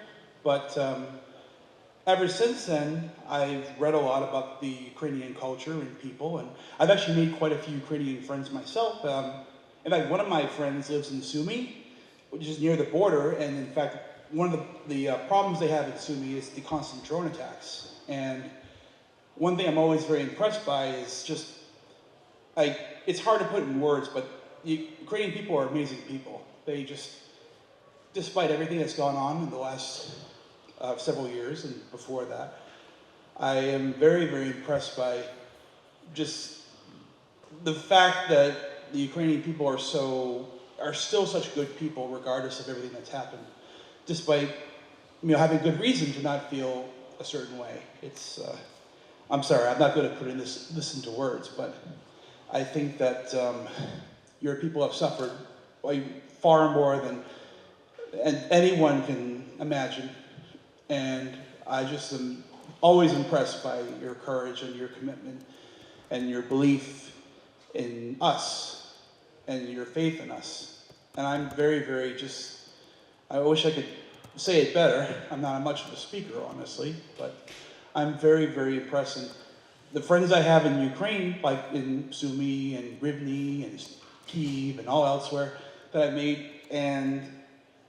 Speaker 15: But ever since then, I've read a lot about the Ukrainian culture and people, and I've actually made quite a few Ukrainian friends myself. In fact, one of my friends lives in Sumy, which is near the border, and in fact, one of the problems they have in Sumy is the constant drone attacks. And one thing I'm always very impressed by is just, it's hard to put in words, but Ukrainian people are amazing people. They just, despite everything that's gone on in the last several years and before that, I am very, very impressed by just the fact that the Ukrainian people are still such good people regardless of everything that's happened, despite having good reason to not feel a certain way. It's I'm sorry, I'm not good at putting this into words, but I think that your people have suffered far more than anyone can imagine, and I just am always impressed by your courage and your commitment and your belief in us and your faith in us. And I'm very, very I wish I could say it better. I'm not much of a speaker, honestly, but I'm very, very impressed. And the friends I have in Ukraine, like in Sumy and Rivne and Kyiv and all elsewhere that I've made, and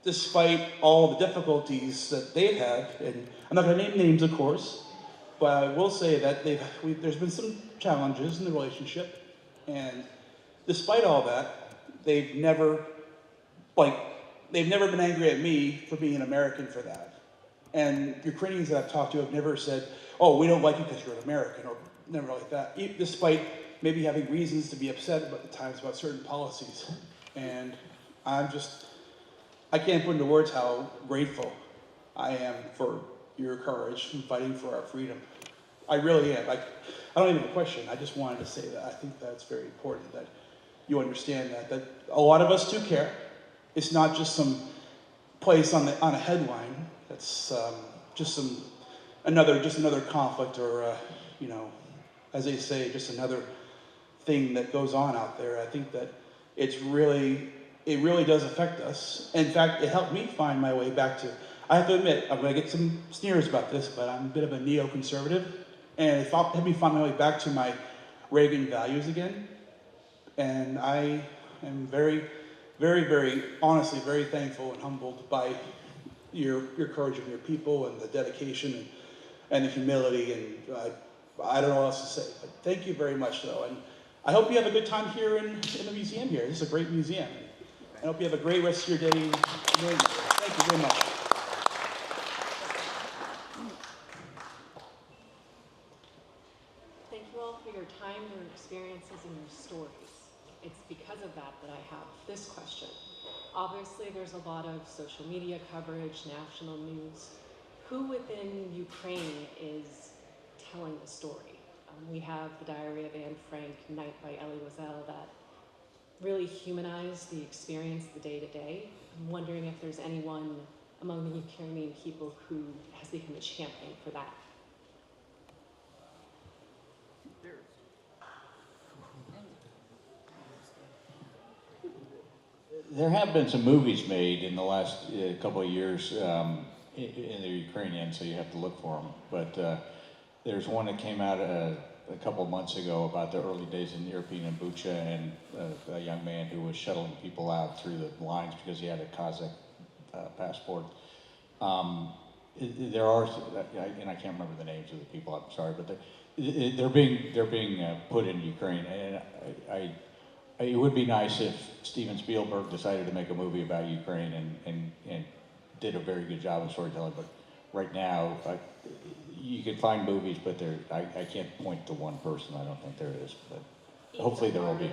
Speaker 15: despite all the difficulties that they've had, and I'm not going to name names, of course, but I will say that there's been some challenges in the relationship, and despite all that, they've never been angry at me for being an American for that. And Ukrainians that I've talked to have never said, oh, we don't like you because you're an American, or never like that, despite maybe having reasons to be upset at times about certain policies. And I can't put into words how grateful I am for your courage in fighting for our freedom. I really am. I don't even have a question. I just wanted to say that. I think that's very important that you understand that a lot of us do care. It's not just some place on a headline. That's just another conflict, or as they say, just another thing that goes on out there. I think that it really does affect us. In fact, it helped me find my way back to, I have to admit, I'm going to get some sneers about this, but I'm a bit of a neoconservative, and it helped me find my way back to my Reagan values again. And I am very, very, very, honestly, very thankful and humbled by your courage of your people and the dedication and the humility, and I don't know what else to say, but thank you very much, though. And I hope you have a good time here in the museum here. This is a great museum. I hope you have a great rest of your day. Thank you very much.
Speaker 16: Thank you all for your time, your experiences, and your stories. It's because of that that I have this question. Obviously, there's a lot of social media coverage, national news. Who within Ukraine is telling the story? We have the Diary of Anne Frank, Night by Elie Wiesel, that really humanize the experience, the day-to-day. I'm wondering if there's anyone among the Ukrainian people who has become a champion for that.
Speaker 5: There have been some movies made in the last couple of years in the Ukrainian, so you have to look for them. But there's one that came out a couple of months ago about the early days in Irpin and Bucha, and a young man who was shuttling people out through the lines because he had a Kazakh passport. There are, and I can't remember the names of the people, I'm sorry, but they're being put in Ukraine, and it would be nice if Steven Spielberg decided to make a movie about Ukraine and did a very good job of storytelling, but right now, you can find movies, but I can't point to one person. I don't think there is, but hopefully there will be.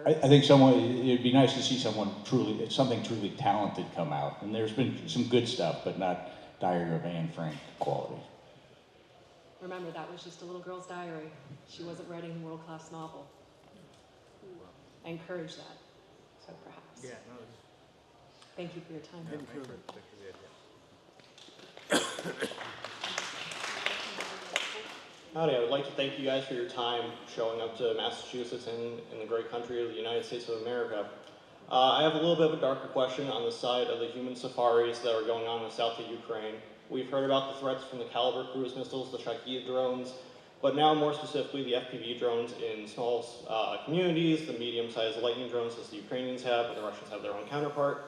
Speaker 5: I think it'd be nice to see something truly talented come out. And there's been some good stuff, but not Diary of Anne Frank quality.
Speaker 16: Remember, that was just a little girl's diary. She wasn't writing a world-class novel. I encourage that, so perhaps.
Speaker 17: Yeah, no.
Speaker 16: Thank you for your time.
Speaker 18: Howdy, I would like to thank you guys for your time showing up to Massachusetts and in the great country of the United States of America. I have a little bit of a darker question on the side of the human safaris that are going on in the south of Ukraine. We've heard about the threats from the Caliber cruise missiles, the Kyiv drones, but now more specifically the FPV drones in small communities, the medium-sized Lightning drones as the Ukrainians have, and the Russians have their own counterpart.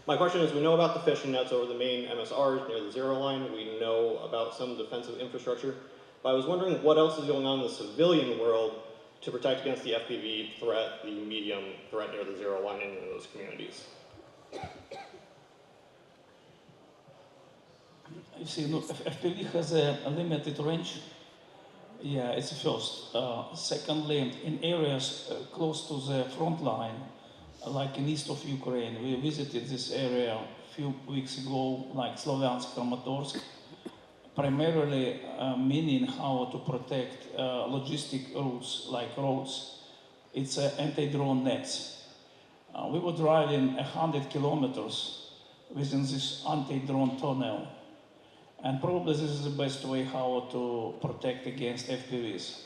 Speaker 18: My question is, we know about the fishing nets over the main MSRs near the zero line. We know about some defensive infrastructure. But I was wondering what else is going on in the civilian world to protect against the FPV threat, the medium threat near the zero line in those communities.
Speaker 4: You see, look, FPV has a limited range. Yeah, it's a first. Secondly, in areas close to the front line, like in east of Ukraine, we visited this area a few weeks ago, like Sloviansk, Kramatorsk, primarily meaning how to protect logistic routes like roads. It's anti-drone nets. We were driving 100 kilometers within this anti-drone tunnel, and probably this is the best way how to protect against FPVs.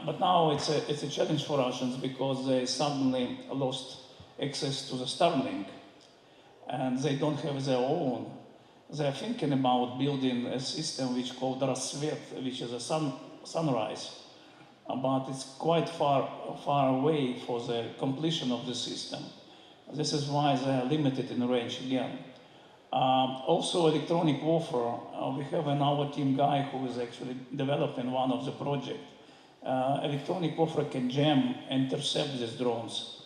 Speaker 4: But now it's a challenge for Russians because they suddenly lost access to the Starlink, and they don't have their own. They're thinking about building a system which called Rassvet, which is a sunrise, but it's quite far away for the completion of the system. This is why they're limited in range again. Also, electronic warfare. We have in our team guy who is actually developing one of the projects. Electronic warfare can jam, intercept these drones.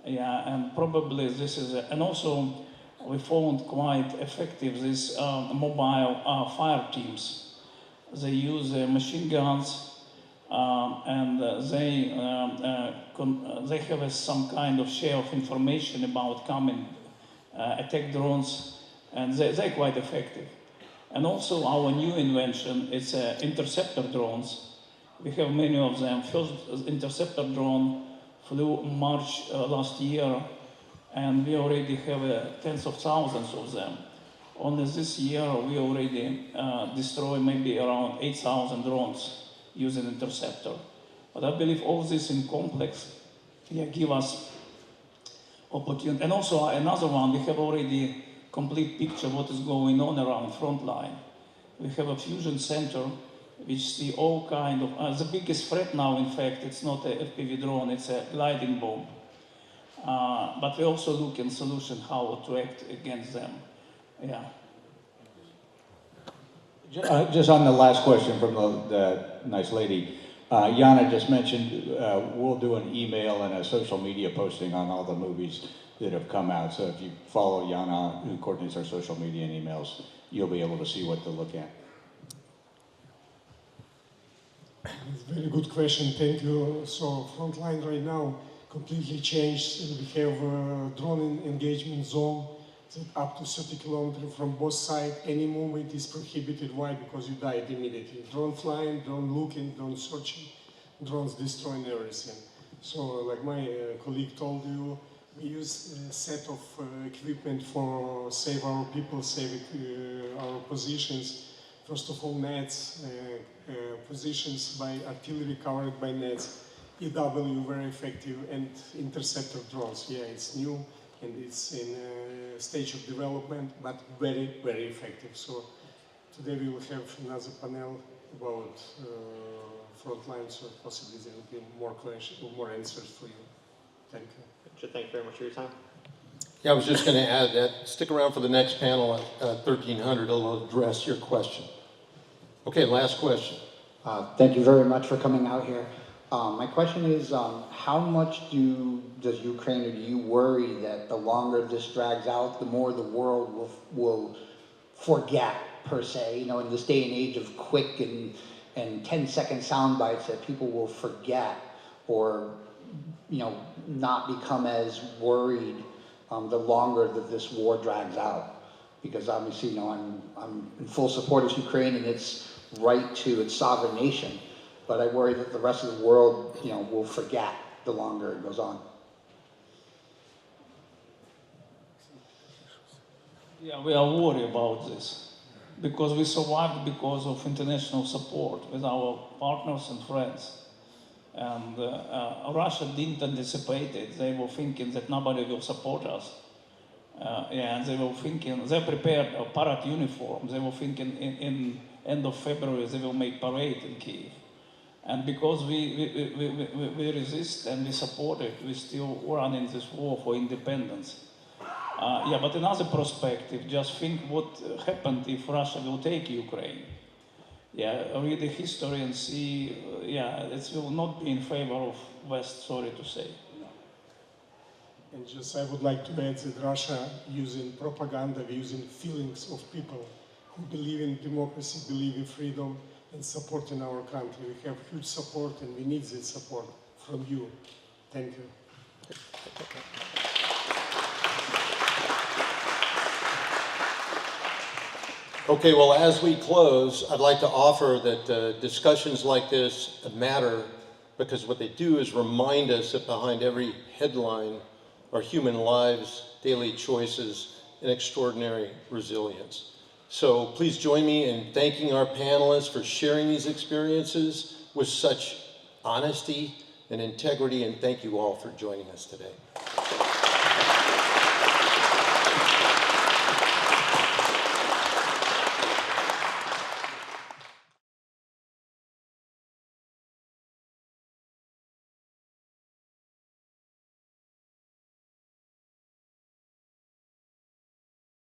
Speaker 4: Yeah, and probably this is, and also we found quite effective these mobile fire teams. They use machine guns and they have some kind of share of information about coming attack drones, and they're quite effective. And also our new invention is interceptor drones. We have many of them. First interceptor drone flew March last year, and we already have tens of thousands of them. Only this year we already destroyed maybe around 8,000 drones using interceptor. But I believe all this in complex give us opportunity. And also another one, we have already complete picture of what is going on around frontline. We have a fusion center which see all kind of, the biggest threat now, in fact, it's not a FPV drone, it's a gliding bomb. But we also look in solution how to act against them. Yeah.
Speaker 5: Just on the last question from the nice lady, Yana just mentioned we'll do an email and a social media posting on all the movies that have come out. So if you follow Yana, who coordinates our social media and emails, you'll be able to see what to look at.
Speaker 2: It's a very good question, thank you. So frontline right now completely changed. We have a drone engagement zone that up to 30 kilometers from both sides. Any movement is prohibited. Why? Because you died immediately. Drone flying, drone looking, drone searching, drones destroying everything. So like my colleague told you, we use a set of equipment for save our people, save our positions. First of all, nets, positions by artillery covered by nets, EW very effective, and interceptor drones. Yeah, it's new and it's in a stage of development, but very, very effective. So today we will have another panel about frontline, so possibly there will be more questions, more answers for you. Thank you.
Speaker 18: Thank you very much for your time.
Speaker 1: Yeah, I was just going to add that. Stick around for the next panel at 1300. It'll address your question. Okay, last question.
Speaker 17: Thank you very much for coming out here. My question is, how much does Ukraine, or do you worry that the longer this drags out, the more the world will forget, per se, you know, in this day and age of quick and 10-second sound bites, that people will forget or, you know, not become as worried the longer that this war drags out? Because obviously, you know, I'm in full support of Ukraine and its right to its sovereign nation, but I worry that the rest of the world, you know, will forget the longer it goes on.
Speaker 4: Yeah, we are worried about this because we survived because of international support with our partners and friends. And Russia didn't anticipate it. They were thinking that nobody will support us. And they were thinking, they prepared a parade uniform. They were thinking in end of February they will make parade in Kyiv. And because we resist and we support it, we still running this war for independence. Yeah, but another perspective, just think what happened if Russia will take Ukraine. Yeah, read the history and see, yeah, it will not be in favor of West, sorry to say.
Speaker 2: And just I would like to add that Russia using propaganda, using feelings of people who believe in democracy, believe in freedom, and support in our country. We have huge support and we need this support from you. Thank you.
Speaker 1: Okay, well, as we close, I'd like to offer that discussions like this matter because what they do is remind us that behind every headline are human lives, daily choices, and extraordinary resilience. So please join me in thanking our panelists for sharing these experiences with such honesty and integrity, and thank you all for joining us today.